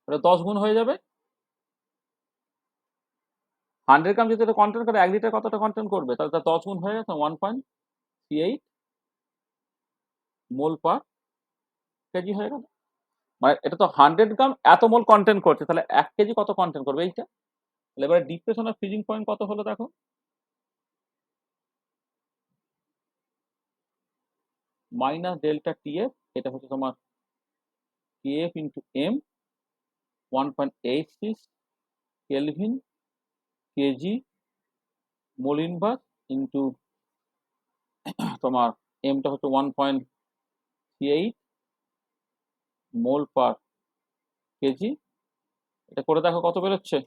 এটা 10 গুণ হয়ে যাবে। 100 গ্রাম যদি এটা কন্টেন্ট করে 1 লিটার কতটা কন্টেন্ট করবে, তাহলে তার 10 গুণ হয়ে গেছে 1.38 মোল পার কেজি হয়ে গেল। মানে এটা তো 100 গ্রাম এত মোল কন্টেন্ট করছে, তাহলে 1 কেজি কত কন্টেন্ট করবে এইটা? তাহলে এবারে ডিপ্রেশন অফ ফ্রিজিং পয়েন্ট কত হলো দেখো? মাইনাস ডেল্টা টিএফ, এটা হচ্ছে তোমার KF into M 1.86 kelvin KG mole inverse into তোমার এমটা হচ্ছে 1.38 মোল পার কেজি। এটা করে দেখো কত বেরোচ্ছে।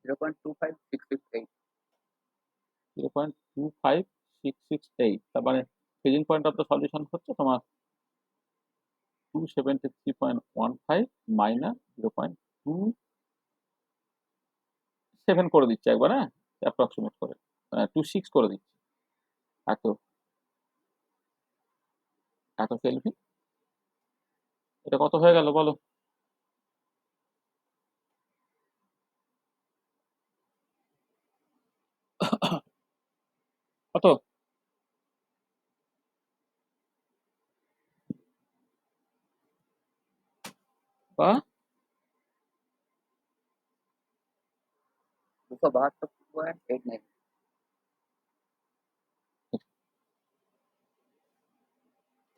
Zero point two five six six eight 0.25668। তার মানে freezing point of the solution হচ্ছে তোমার 273.15 মাইনাস 0.27 করে দিচ্ছে একবার, হ্যাঁ অ্যাপ্রক্সিমেট করে 26 করে দিচ্ছে। এত এত কেলভিন। এটা কত হয়ে গেল বলো? কত? বা 272.89।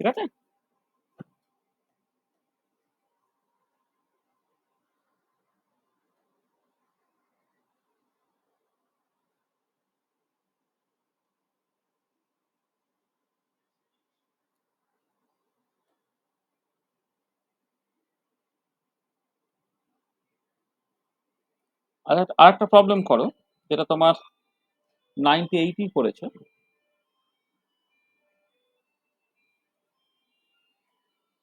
ঠিক আছে। আর একটা প্রবলেম করো, যেটা তোমার 98ই করেছে।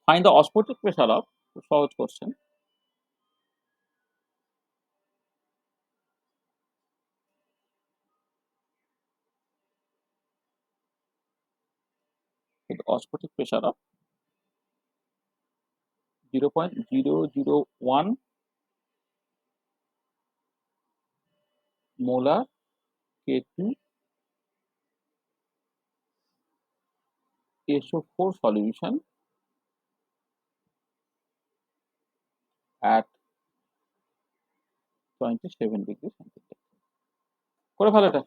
Find the osmotic pressure of, সহজ question. Osmotic pressure of 0.001 molar K2 SO4 solution at 27 degree centigrade. করে ফেলো এটা।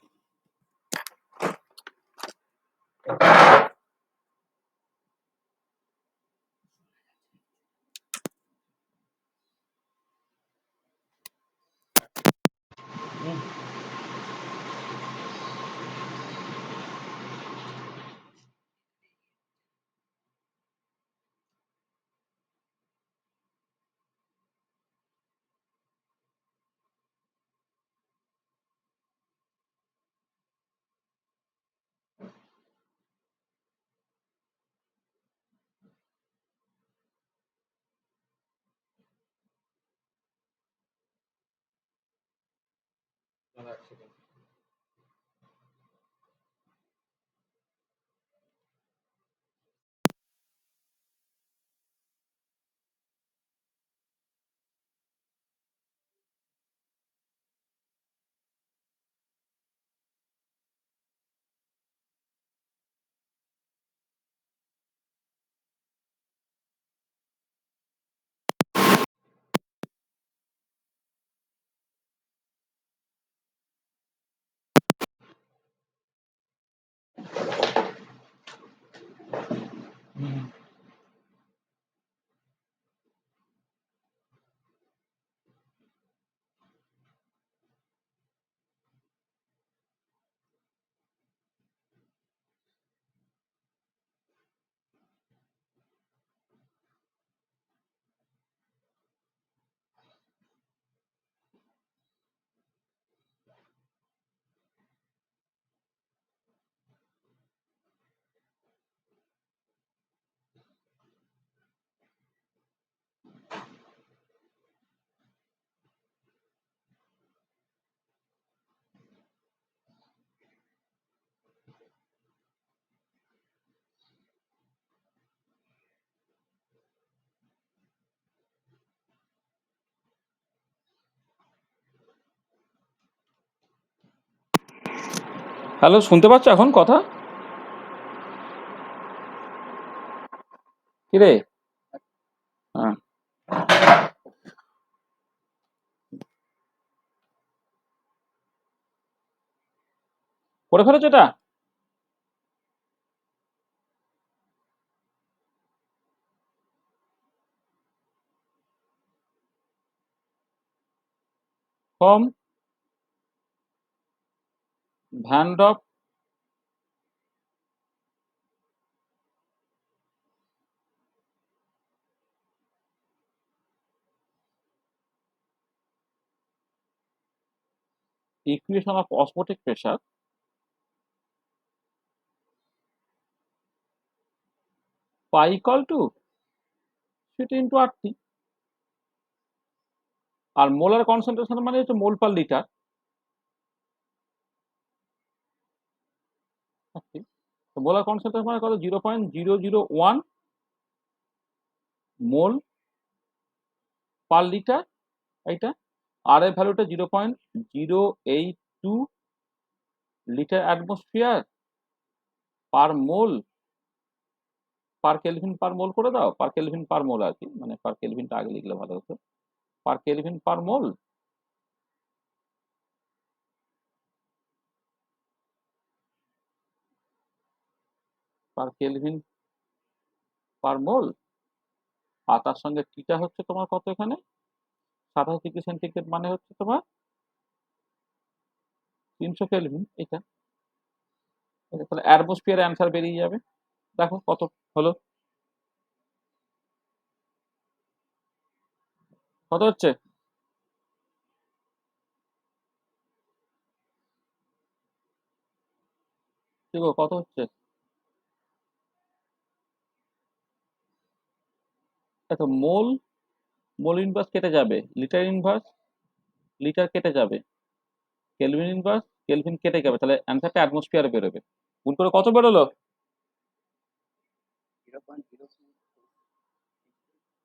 হ্যালো, শুনতে পাচ্ছ এখন কথা? কিরে? হ্যাঁ, করে ফেলেছো এটা? Form van depth equation of osmotic pressure pi equal to CT into RT, আর মোলার কনসেন্ট্রেশন মানে হচ্ছে mole per litre. Molar concentration মানে কত? 0.001 মোল পার লিটার। এইটা আর এর ভ্যালুটা 0.082 লিটার অ্যাটমসফিয়ার পার মোল পার কেলভিন পার মোল করে দাও। পার কেলভিন পার মোল আর কি, মানে পার কেলভিনটা আগে লিখলে ভালো হতো। পার কেলভিন পার মোল পার কেলভিন পার মোল, আর তার সঙ্গে টিটা হচ্ছে তোমার কত এখানে? 27 ডিগ্রি সেন্টিগ্রেড মানে হচ্ছে তোমার 300 কেলভিন। এটা তাহলে অ্যাটমসফিয়ার অ্যান্সার বেরিয়ে যাবে। দেখো কত হলো, কত হচ্ছে? দেখো কত হচ্ছে। দেখো মোল, মোল ইনভার্স কেটে যাবে, লিটার ইনভার্স লিটার কেটে যাবে, কেলভিন ইনভার্স কেলভিন কেটে যাবে, তাহলে অ্যান্সারটা অ্যাটমসফিয়ারে বেরোবে। গুণ করে কত বেরোলো?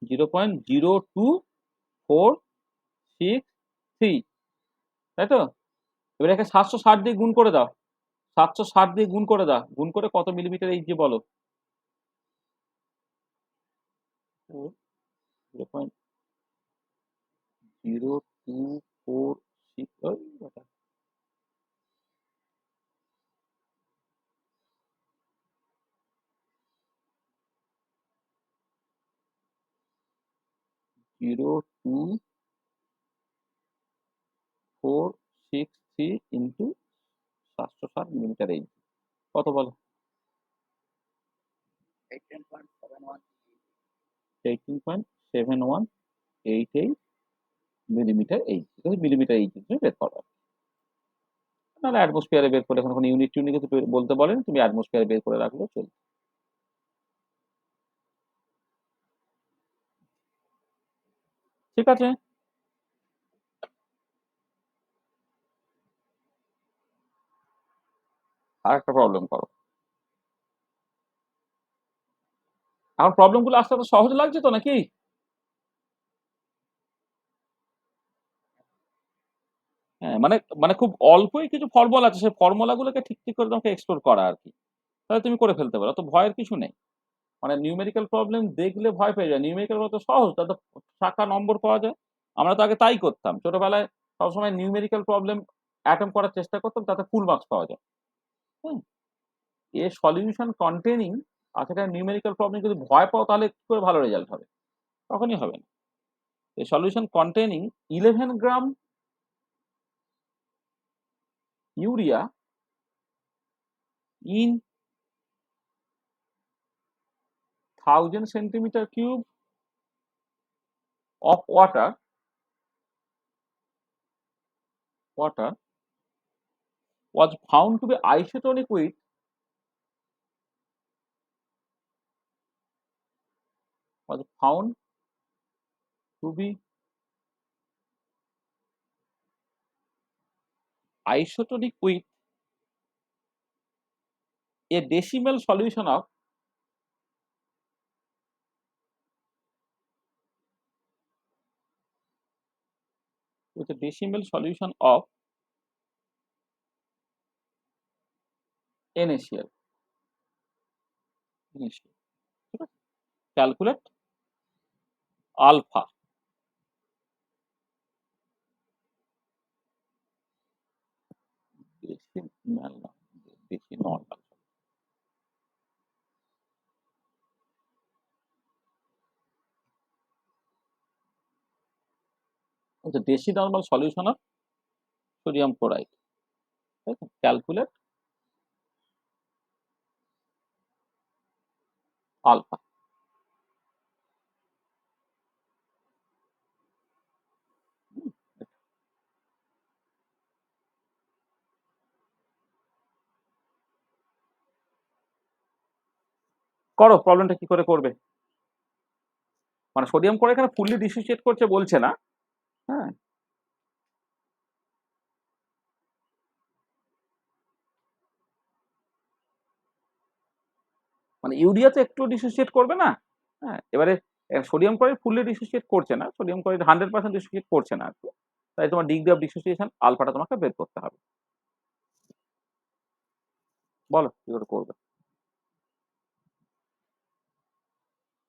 0.02463, তাই তো? এবার একে 760 দিয়ে গুণ করে দাও, 760 দিয়ে গুণ করে দাও, গুণ করে কত মিলিমিটার এই যে বলো। 0.0246 0.2463 ইন্টু 760 মিলিমিটার এইচ কত বলো? 18.7188 মিলিমিটার এইচ, মিলিমিটার এইচ বের করো। নাহলে অ্যাটমসফিয়ারে বের করে, এখন ইউনিট টিউনিট কিছু বলতে বলেন, তুমি অ্যাটমসফিয়ারে বের করে রাখলেও চলবে। ঠিক আছে, আর একটা প্রবলেম করো। এখন প্রবলেম গুলো আস্তে আস্তে সহজ লাগছে তো নাকি? হ্যাঁ, মানে মানে খুব অল্পই কিছু ফর্মুলা আছে, সেই ফর্মুলা গুলোকে ঠিক ঠিক করে তোমাকে এক্সপ্লোর করা আর কি, তাহলে তুমি করে ফেলতে পারো, তো ভয়ের কিছু নেই। মানে নিউমেরিক্যাল প্রবলেম দেখলে ভয় পেয়ে যায়, নিউমেরিক্যাল তো সহজ, তাতে টাকা নম্বর পাওয়া যায়। আমরা তো আগে তাই করতাম ছোটবেলায়, সবসময় নিউমেরিক্যাল প্রবলেম অ্যাটেম্প করার চেষ্টা করতাম, তাতে ফুল মার্কস পাওয়া যায়। হুম, এ সলিউশন কন্টেনিং আছে, নিউমেরিক্যাল প্রবলেম যদি ভয় পাও তাহলে কি করে ভালো রেজাল্ট হবে? তখনই হবে না। A solution containing 11 gram urea in 1000 centimeter cube of water was found to be isotonic with a decimal solution of NaCl. Calculate alpha. Normal. The decinormal solution of sodium chloride. Calculate alpha. করো, প্রবলেমটা কি করে করবে? মানে সোডিয়াম ক্লোরাইড এখানে ফুললি ডিসোসিয়েট করছে বলছে না, হ্যাঁ, মানে ইউরিয়া তো একটু ডিসোসিয়েট করবে না। হ্যাঁ, এবারে সোডিয়াম ক্লোরাইড ফুললি ডিসোসিয়েট করছে না, সোডিয়াম ক্লোরাইড 100% ডিসোসিয়েট করছে না আর কি। তাই তোমার ডিগ্রি অফ ডিসোসিয়েশন আলফাটা তোমাকে বের করতে হবে। বলো কি করে করবে?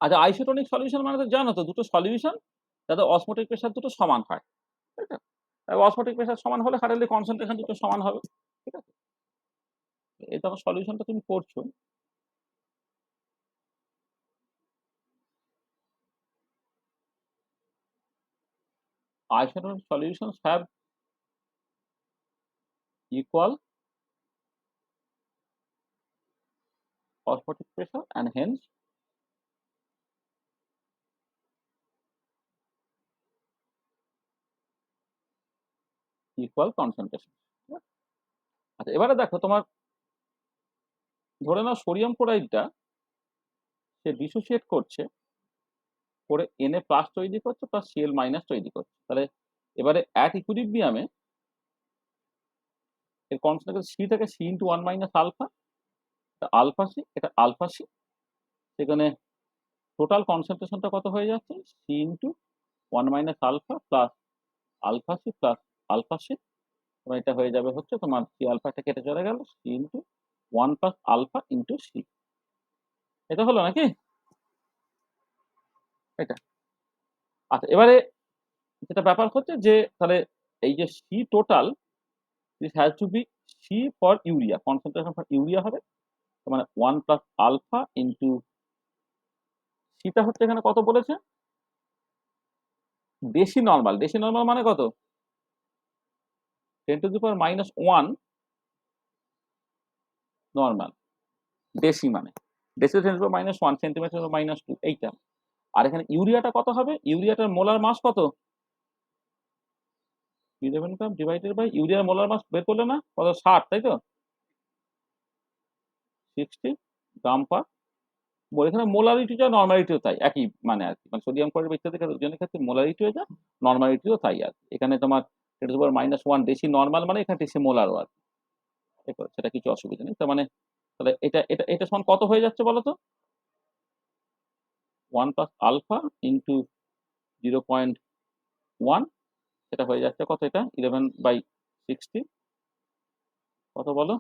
আচ্ছা, আইসোটোনিক সলিউশন মানে তো জানো তো, দুটো সলিউশন যাতে অসমোটিক প্রেসার দুটো সমান হয়, ঠিক আছে? অসমোটিক প্রেসার সমান হলে হার্ডলি কনসেন্ট্রেশন দুটো সমান হবে, ঠিক আছে? এই তখন সলিউশনটা তুমি করছো, isotonic solutions have equal osmotic pressure and hence equal concentration. আচ্ছা, এবারে দেখো তোমার, ধরে নাও সোডিয়াম ক্লোরাইডটা সে ডিসোসিয়েট করছে করে Na প্লাস তৈরি করছে প্লাস Cl মাইনাস তৈরি করছে, তাহলে এবারে অ্যাট ইকুইলিব্রিয়ামে এর কনসেন্ট্রেশন সি থেকে C into 1 minus alpha, alpha C, এটা আলফা সি, সেখানে টোটাল কনসেন্ট্রেশনটা কত হয়ে যাচ্ছে? C into 1 minus alpha plus alpha C plus alpha C, তোমার এটা হয়ে যাবে হচ্ছে তোমার সি আলফাটা কেটে চলে গেল, C into 1 plus alpha into C. এটা হলো নাকি? এটা আচ্ছা, এবারে যেটা ব্যাপার হচ্ছে যে তাহলে এই যে C total this has to be C for urea, concentration for urea হবে, তার মানে 1 প্লাস আলফা ইন্টু সিটা হচ্ছে এখানে কত বলেছে, ডেসি নর্মাল। ডেসি নর্মাল মানে কত, 10⁻⁻1 নর্মাল। ডেসি মানে ডেসি 10⁻⁻1 সেন্টিমিটার/2 এইটা। আর এখানে ইউরিয়াটা কত হবে, ইউরিয়াটার মোলার মাস কত, 11 গ্রাম ডিভাইডেড বাই ইউরিয়ার মোলার মাস বের করলে না কত, 60, তাই তো, 60 গ্রাম পার মোল। এখানে মোলারিটিটা নর্মালিটিও তাই একই, মানে আর কি, মানে সোডিয়াম ক্লোরাইড ইত্যাদি ওজনের ক্ষেত্রে মোলারিটিও যা, নর্মালিটিও তাই আর কি। এখানে তোমার 10⁻⁻1 ডেসি নর্মাল মানে এখানে ডেসি মোলারও আর কি, সেটা কিছু অসুবিধা নেই। তার মানে তাহলে এটা এটা এটা সমান কত হয়ে যাচ্ছে বলো তো, 1 প্লাস আলফা ইন্টু 0.1, সেটা হয়ে যাচ্ছে কত, এটা 11/60 কত বলো,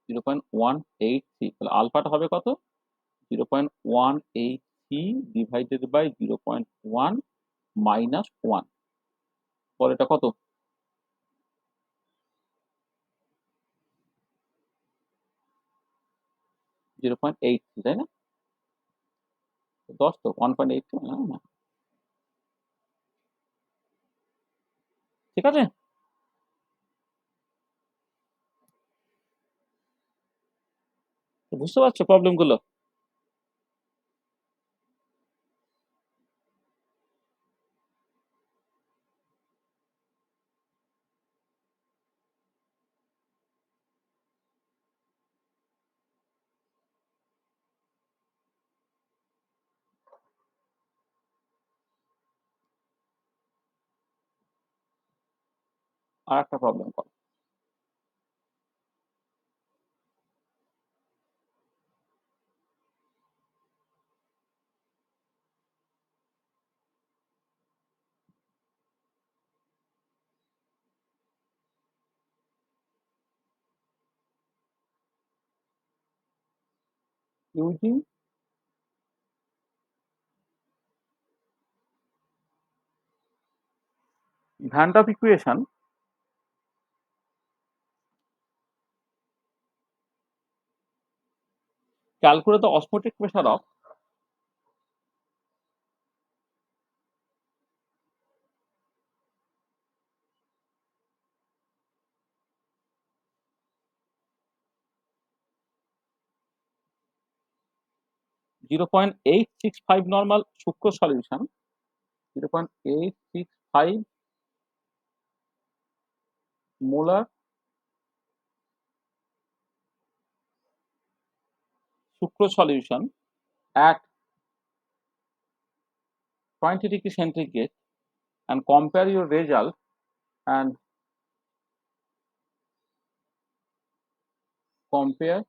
0.183। তাহলে আলফাটা হবে কত, 0.183 ডিভাইডেড বাই 0.1 মাইনাস 1, বল এটা কত, 0.83, তাই না, 10 তো 1.82, ঠিক আছে। বুঝতে পারছো প্রবলেম গুলো। আর একটা প্রবলেম করো, using Van Hoff equation calculate the osmotic pressure of 0.865 normal sucrose solution, 0.865 molar sucrose solution at 20 degree centigrade, and compare your result and compare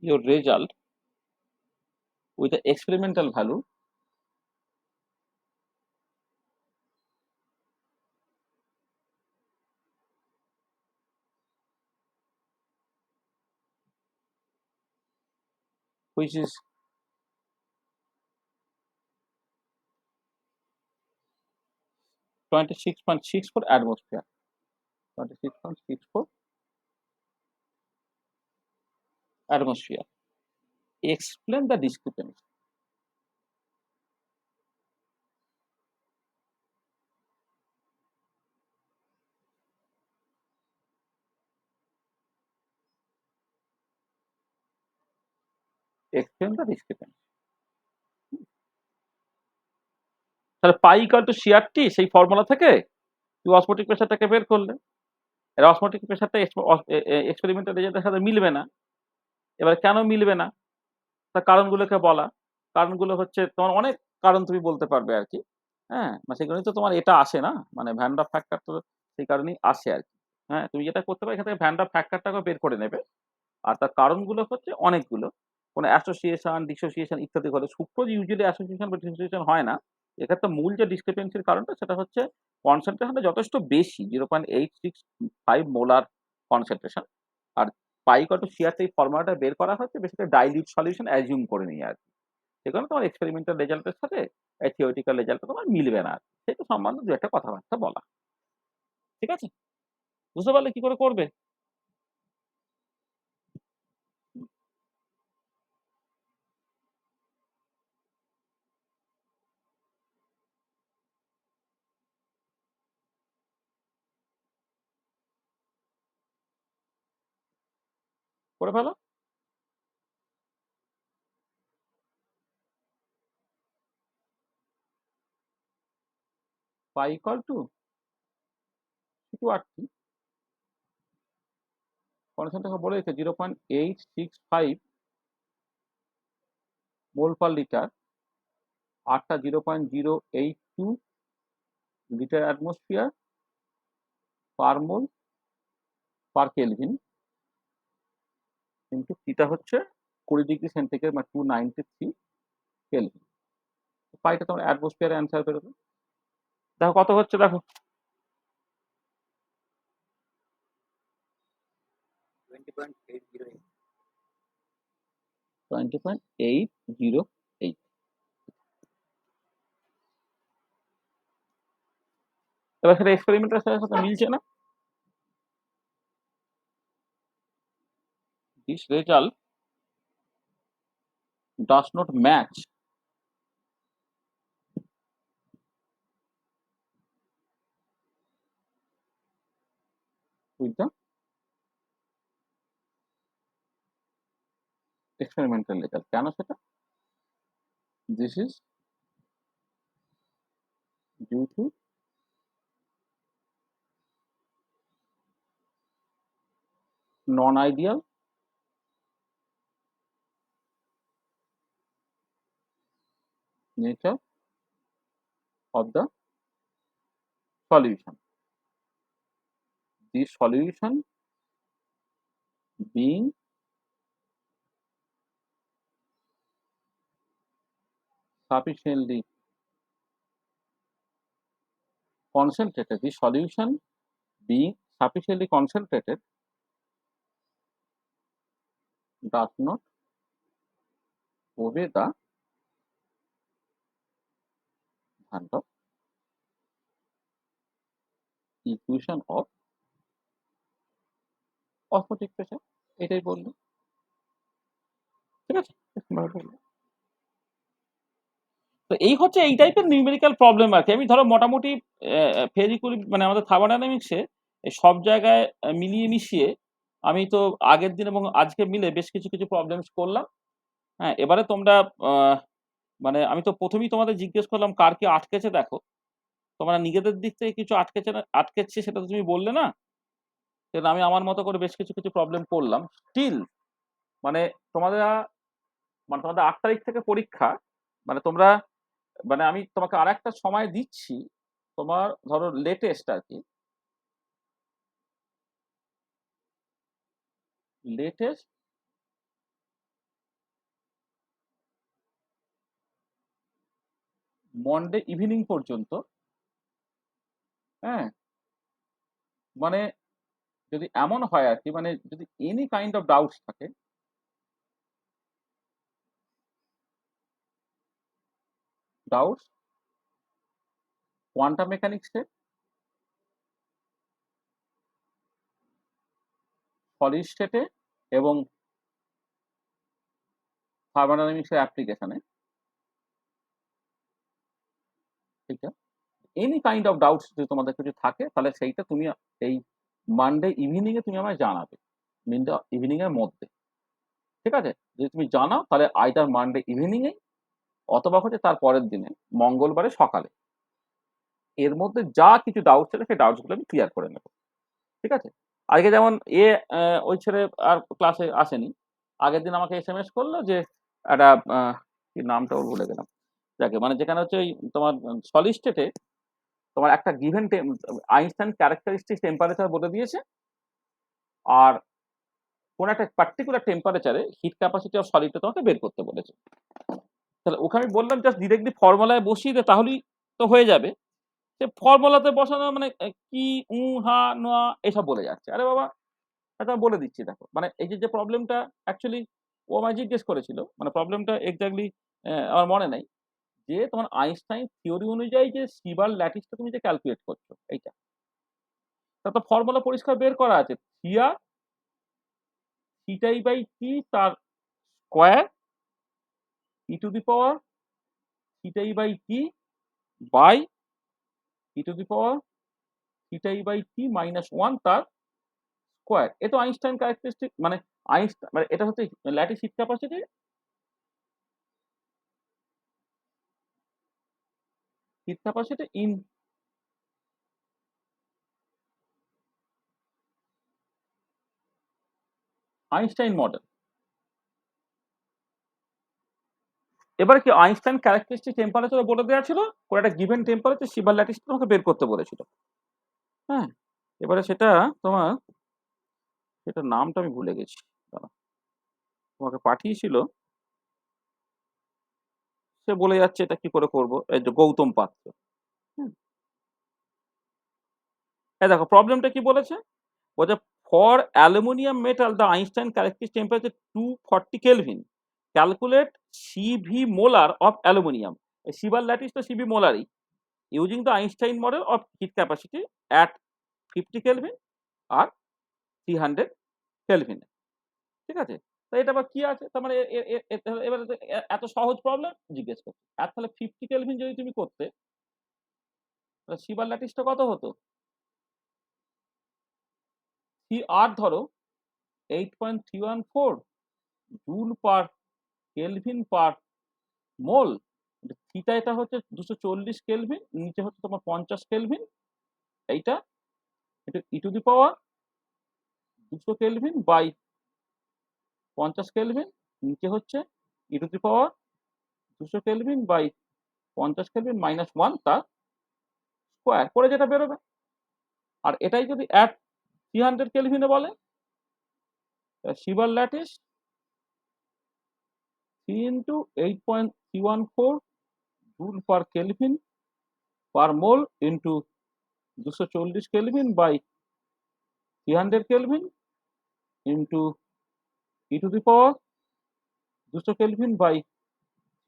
your result with the experimental value which is 26.64 atmosphere, 26.64 atmosphere. Explain the discrepancy. Explain the discrepancy. তাহলে পাই ইকুয়াল টু সিআরটি, সেই ফর্মুলা থেকে তুই অসমোটিক প্রেসারটাকে বের করলে, এর অসমোটিক প্রেসারটা এক্সপেরিমেন্টাল রেজাল্টের সাথে মিলবে না। এবার কেন মিলবে না, তার কারণগুলোকে বলা, কারণগুলো হচ্ছে তোমার অনেক কারণ তুমি বলতে পারবে আর কি, হ্যাঁ, মানে সেই কারণেই তো তোমার এটা আসে না, মানে ভ্যান ডার ফ্যাক্টর তো সেই কারণেই আসে আর কি। হ্যাঁ, তুমি যেটা করতে পারো এখান থেকে ভ্যান ডার ফ্যাক্টরটাকে বের করে নেবে, আর তার কারণগুলো হচ্ছে অনেকগুলো, কোনো অ্যাসোসিয়েশন ডিসোসিয়েশন ইত্যাদি হলে, সুক্রোজ ইউজুয়ালি অ্যাসোসিয়েশন বা ডিসোসিয়েশন হয় না। এক্ষেত্রে মূল যে ডিসক্রিপেন্সির কারণটা সেটা হচ্ছে কনসেন্ট্রেশনটা যথেষ্ট বেশি, 0.865 মোলার কনসেন্ট্রেশন, আর পাই ইকুয়াল টু সিআর এই ফর্মুলাটা বের করা হচ্ছে বেসিক্যালি ডাইলিউট সলিউশন অ্যাজিউম করে নিয়ে আর কি। সে কারণে তোমার এক্সপেরিমেন্টাল রেজাল্টের সাথে এই থিওরিটিক্যাল রেজাল্টটা তোমার মিলবে না আর কি। সেটা সম্বন্ধে দু একটা কথাবার্তা বলা। ঠিক আছে? বুঝতে পারলে কি করে করবে? করে ফেলো। পাই ইকুয়াল টু আর কি কনস্ট্যান্টটাকে বলে রেখে 0.865 মোল পার লিটার, আরটা 0.082 লিটার অ্যাটমসফিয়ার পার মোল পার কেলভিন, কিন্তু টিটা হচ্ছে 20 ডিগ্রি সেন্টিগ্রেড মানে 293 কেলভিন। পাইটা তোমার অ্যাটমসফিয়ার অ্যান্সার বেরোবে। দেখো কত হচ্ছে, দেখো 20.808 20.808। এবার সেটা এক্সপেরিমেন্টের সাথে মিলছে না। This result does not match with the experimental result. কেন সেটা? This is due to non-ideal nature of the solution. This solution being sufficiently concentrated, this solution being sufficiently concentrated does not obey the equation of osmotic pressure। এটাই বললো। ঠিক আছে? তো এই হচ্ছে এই টাইপের নিউমেরিক্যাল প্রবলেম আর কি। আমি ধরো মোটামুটি ফেজিকুলি মানে আমাদের থার্মোডাইনামিক্সে সব জায়গায় মিলিয়ে মিশিয়ে আমি তো আগের দিন এবং আজকে মিলে বেশ কিছু কিছু প্রবলেমস করলাম। হ্যাঁ, এবারে তোমরা মানে আমি তো প্রথমেই তোমাদের জিজ্ঞেস করলাম কার কি আটকেছে দেখো। তোমরা নিজেদের দিক থেকে কিছু আটকেছে সেটা তো তুমি বললে না। সেটা আমি আমার মতো করে বেশ কিছু কিছু প্রবলেম করলাম। স্টিল মানে তোমাদের 8 তারিখ থেকে পরীক্ষা, মানে তোমরা মানে আমি তোমাকে আর একটা সময় দিচ্ছি, তোমার ধরো লেটেস্ট আর কি, লেটেস্ট মন্ডে ইভিনিং পর্যন্ত। হ্যাঁ, মানে যদি এমন হয় আর কি, মানে যদি এনি কাইন্ড অফ ডাউটস থাকে, ডাউটস কোয়ান্টাম মেকানিক্সে, সলিড স্টেটে এবং থার্মোডাইনামিক্সের অ্যাপ্লিকেশনে, ঠিক আছে, এনি কাইন্ড অফ ডাউটস যদি তোমাদের কিছু থাকে তাহলে সেইটা তুমি এই মানডে ইভিনিং এ তুমি আমায় জানাবে, মানডে ইভিনিং এর মধ্যে। ঠিক আছে? যদি তুমি জানাও তাহলে আইদার মানডে ইভিনিং এ অথবা হচ্ছে তার পরের দিনে মঙ্গলবারে সকালে, এর মধ্যে যা কিছু ডাউট ছিল সেই ডাউটস গুলো আমি ক্লিয়ার করে নেব। ঠিক আছে? আজকে যেমন ওই ছেলে আর ক্লাসে আসেনি, আগের দিন আমাকে এসএমএস করলো যে একটা কি নামটা ওর ভুলে গেলাম, যাকে মানে যেখানে হচ্ছে ওই তোমার সলিড স্টেটে তোমার একটা গিভেন আইনস্টাইন ক্যারেক্টারিস্টিক টেম্পারেচার বলে দিয়েছে, আর কোন একটা পার্টিকুলার টেম্পারেচারে হিট ক্যাপাসিটি অফ সলিডটা তোমাকে বের করতে বলেছে। তাহলে ওকে আমি বললাম জাস্ট ডিরেক্টলি ফর্মুলায় বসিয়ে দে তাহলেই তো হয়ে যাবে। সে ফর্মুলাতে বসানো মানে কি হা না এসব বলে যাচ্ছে। আরে বাবা, আচ্ছা আমি বলে দিচ্ছি দেখো। মানে এই যে প্রবলেমটা অ্যাকচুয়ালি ও আমায় জিজ্ঞেস করেছিল। মানে প্রবলেমটা এক্সাক্টলি আমার মনে নেই। যে তোমার আইনস্টাইন থিওরি অনুযায়ী যে সিবার ল্যাটিসটা তুমি যে ক্যালকুলেট করছো এইটা। তার তো ফর্মুলা পরিষ্কার বের করা আছে। থিয়া থিটাই বাই টি তার square E to the power theta E by T by E to the power theta E by T minus 1 তার স্কয়ার। এ তো আইনস্টাইন ক্যারেক্টারিস্টিক মানে আইনস্টাইন মানে এটা হচ্ছে lattice hit capacity in Einstein model. এবারে কি আইনস্টাইন ক্যারেক্টারিস্টিক টেম্পারেচার বলে দেওয়া ছিল, করে একটা গিভেন টেম্পারেচার সিবার ল্যাটিসটা তোমাকে বের করতে বলেছিল। হ্যাঁ, এবারে সেটা তোমার সেটার নামটা আমি ভুলে গেছি। দাঁড়াও, তোমাকে পাঠিয়েছিল, সে বলে যাচ্ছে এটা কি করে করব। এই যে গৌতম পাত্র। হুম, এই দেখো প্রবলেমটা কি বলেছে, বলছে for aluminium metal the Einstein characteristic temperature 240 kelvin calculate CV molar of aluminium. সিবার ল্যাটিস তো সিভি মোলারই, using the Einstein model of heat capacity at 50 kelvin আর 300 কেলভিন। ঠিক আছে, তো এটা আবার কি আছে, তার মানে এবারে এত সহজ প্রবলেম জিজ্ঞেস করছে। আর তাহলে 50 কেলভিন যদি তুমি করতে, তাহলে সিবার ল্যাটিসটা কত হতো? সি আর ধরো 8.314 জুল পার কেলভিন পার মোল। থিটা এটা হচ্ছে 240 কেলভিন, নিচে হচ্ছে তোমার 50 কেলভিন। এইটা এটা E to the power 200 kelvin by 50 kelvin, নিচে হচ্ছে E to the power 200 kelvin by 50 kelvin minus 1 তার স্কয়ার করে যেটা বেরোবে। আর এটাই যদি অ্যাট 300 কেলভিনে বলে, সিবার lattice 3 into 8.314 joule per kelvin per mole into 240 kelvin by 300 kelvin into E to the power 200 kelvin by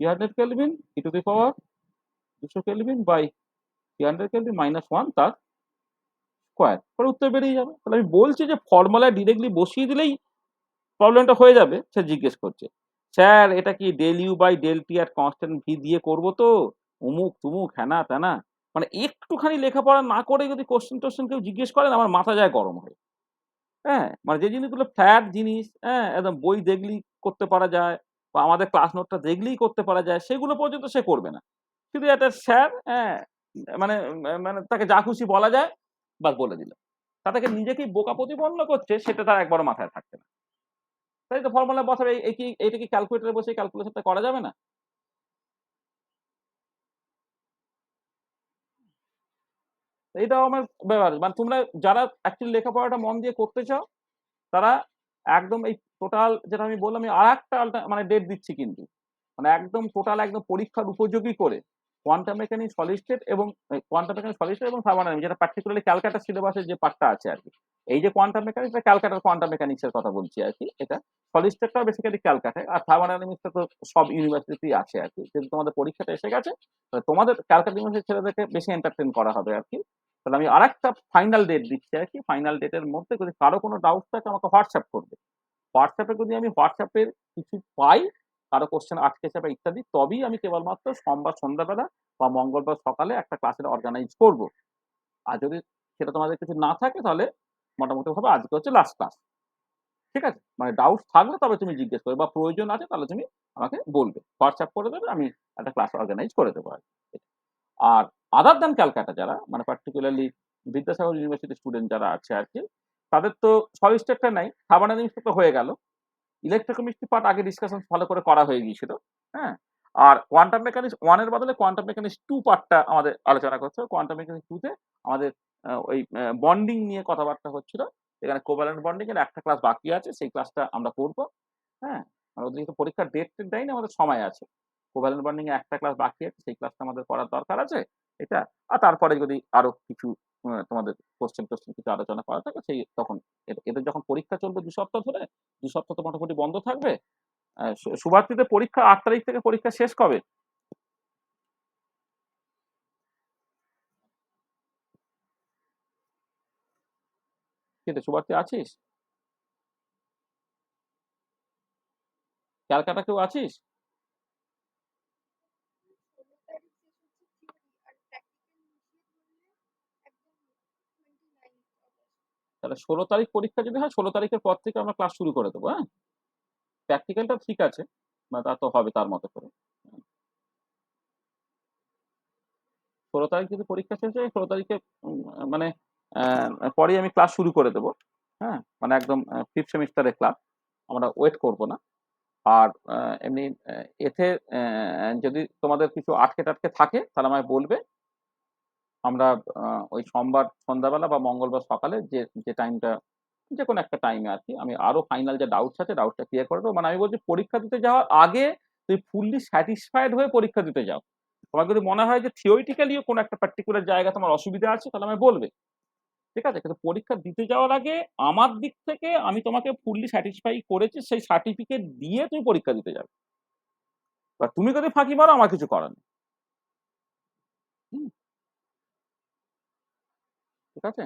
300 kelvin E to the power 200 kelvin by 300 kelvin minus 1 তার স্কয়ার করে উত্তর বেরিয়ে যাবে। তাহলে আমি বলছি যে ফর্মুলায় ডিরেক্টলি বসিয়ে দিলেই প্রবলেমটা হয়ে যাবে। সে জিজ্ঞেস করছে, স্যার এটা কি del U by del T আর কনস্ট্যান্ট ভি দিয়ে করবো তো, অমুক তুমুক হ্যানা ত্যানা। মানে একটুখানি লেখাপড়া না করে যদি কোশ্চেন টোশ্চেন কেউ জিজ্ঞেস করেন, আমার মাথা যায় গরম হয়ে। হ্যাঁ, মানে যে জিনিসগুলো ফ্ল্যাট জিনিস, হ্যাঁ একদম বই দেখলেই করতে পারা যায় বা আমাদের ক্লাস নোটটা দেখলেই করতে পারা যায়, সেগুলো পর্যন্ত সে করবে না। শুধু একটা স্যার, হ্যাঁ মানে মানে তাকে যা খুশি বলা যায় বাস বলে দিল। তাদেরকে নিজেকেই বোকা প্রতিপন্ন করছে, সেটা তার একবারও মাথায় থাকছে না। তাই তো ফর্মুলা বসাবে, এইটা কি ক্যালকুলেটরে বসে ক্যালকুলেশনটা করা যাবে না? এইটাও আমার ব্যাপার। মানে তোমরা যারা অ্যাকচুয়ালি লেখাপড়াটা মন দিয়ে করতে চাও, তারা একদম এই টোটাল যেটা আমি বললাম, আমি আরেকটা মানে ডেট দিচ্ছি কিন্তু, মানে একদম টোটাল একদম পরীক্ষার উপযোগী করে কোয়ান্টাম মেকানিক্স সলিড স্টেট এবং কোয়ান্টাম মেকানিক্স সলিড স্টেট এবং থার্মোডাইনামিক্স, যেটা পার্টিকুলারলি ক্যালকাটা সিলেবাসের যে পার্টটা আছে আর কি। এই যে কোয়ান্টাম মেকানিক্স বা ক্যালকাটার কোয়ান্টাম মেকানিক্স এর কথা বলছি আর কি, এটা সলিড স্টেটটা বেসিক্যালি ক্যালকাটায়, আর থার্মোডাইনামিক্সটা তো সব ইউনিভার্সিটিতেই আছে আর কি। যেহেতু তোমাদের পরীক্ষাটা এসে গেছে, তাহলে তোমাদের ক্যালকাটা ইউনিভার্সিটির ছেলেদেরকে বেশি এন্টারটেন করা হবে আর কি। তাহলে আমি আরেকটা ফাইনাল ডেট দিচ্ছি আর কি। ফাইনাল ডেটের মধ্যে যদি কারো কোনো ডাউট থাকে আমাকে হোয়াটসঅ্যাপ করবে। হোয়াটসঅ্যাপে যদি আমি হোয়াটসঅ্যাপের কিছু পাই, কারো কোশ্চেন আটকে যাবে ইত্যাদি, তবেই আমি কেবলমাত্র সোমবার সন্ধ্যাবেলা বা মঙ্গলবার সকালে একটা ক্লাসের অর্গানাইজ করব। আর যদি সেটা তোমাদের কিছু না থাকে, তাহলে মোটামুটি ভাবে আজকে হচ্ছে লাস্ট ক্লাস। ঠিক আছে, মানে ডাউট থাকলে তবে তুমি জিজ্ঞেস করবে, বা প্রয়োজন আছে তাহলে তুমি আমাকে বলবে, হোয়াটসঅ্যাপ করে দেবে, আমি একটা ক্লাস অর্গানাইজ করে দেবো আর কি। আর আদার দ্যান ক্যালকাটা যারা, মানে পার্টিকুলারলি বিদ্যাসাগর ইউনিভার্সিটির স্টুডেন্ট যারা আছে আর কি, তাদের তো সলিড স্টেটটা নাই, থার্মোডাইনামিক্স তো হয়ে গেল, ইলেকট্রোকেমিস্ট্রি পার্ট আগে ডিসকাশন ভালো করে করা হয়ে গিয়েছিল। হ্যাঁ, আর কোয়ান্টাম মেকানিক্স 1 এর বদলে কোয়ান্টাম মেকানিক্স 2 পার্টটা আমাদের আলোচনা করতে হবে। কোয়ান্টাম মেকানিক্স 2 তে আমাদের ওই বন্ডিং নিয়ে কথাবার্তা হচ্ছিল। এখানে কোভ্যালেন্ট বন্ডিং এর একটা ক্লাস বাকি আছে, সেই ক্লাসটা আমরা করব। হ্যাঁ, আমাদের যেহেতু পরীক্ষার ডেট দেয়নি, আমাদের সময় আছে। কোভ্যালেন্ট বন্ডিং এ একটা ক্লাস বাকি আছে, সেই ক্লাসটা আমাদের করার দরকার আছে এটা। আর তারপরে যদি আরো কিছু তোমাদের কোশ্চেন টোশ্চেন কিছু আলোচনা করা থাকে, সেই তখন এদের যখন পরীক্ষা চলবে 2 সপ্তাহ ধরে, 2 সপ্তাহ তো মোটামুটি বন্ধ থাকবে। শুভার্থীদের পরীক্ষা 8 তারিখ থেকে পরীক্ষা শেষ কবে? কি রে শুভার্থী আছিস? ক্যালকাটা কেউ আছিস? তাহলে 16 তারিখ পরীক্ষা যদি হয় 16 তারিখের পর থেকে আমরা ক্লাস শুরু করে দেবো, হ্যাঁ? প্র্যাকটিক্যালটা ঠিক আছে, তা তো হবে তার মতো করে। 16 তারিখ যদি পরীক্ষা শেষ হয় 16 তারিখে মানে পরেই আমি ক্লাস শুরু করে দেবো, হ্যাঁ? মানে একদম 5th সেমিস্টারের ক্লাস। আমরা ওয়েট করব না। আর এমনি এতে যদি তোমাদের কিছু আটকে-টাটকে থাকে তাহলে আমায় বলবে। আমরা ওই সোমবার সন্ধ্যাবেলা বা মঙ্গলবার সকালে যে টাইমটা যেকোনো একটা টাইমে আরকি আমি আরো ফাইনাল যে ডাউটস আছে ডাউটসটা ক্লিয়ার করে দেবো। মানে আমি বলছি পরীক্ষা দিতে যাওয়ার আগে তুমি ফুললি স্যাটিসফাইড হয়ে পরীক্ষা দিতে যাও। তোমার যদি মনে হয় যে থিওরিটিক্যালিও কোনো একটা পার্টিকুলার জায়গায় তোমার অসুবিধা আছে তাহলে আমায় বলবে। ঠিক আছে? কিন্তু পরীক্ষা দিতে যাওয়ার আগে আমার দিক থেকে আমি তোমাকে ফুললি স্যাটিসফাই করেছি সেই সার্টিফিকেট দিয়ে তুমি পরীক্ষা দিতে যাবে। এবার তুমি যদি ফাঁকি মারো আমার কিছু করার নেই। হুম? ঠিক আছে?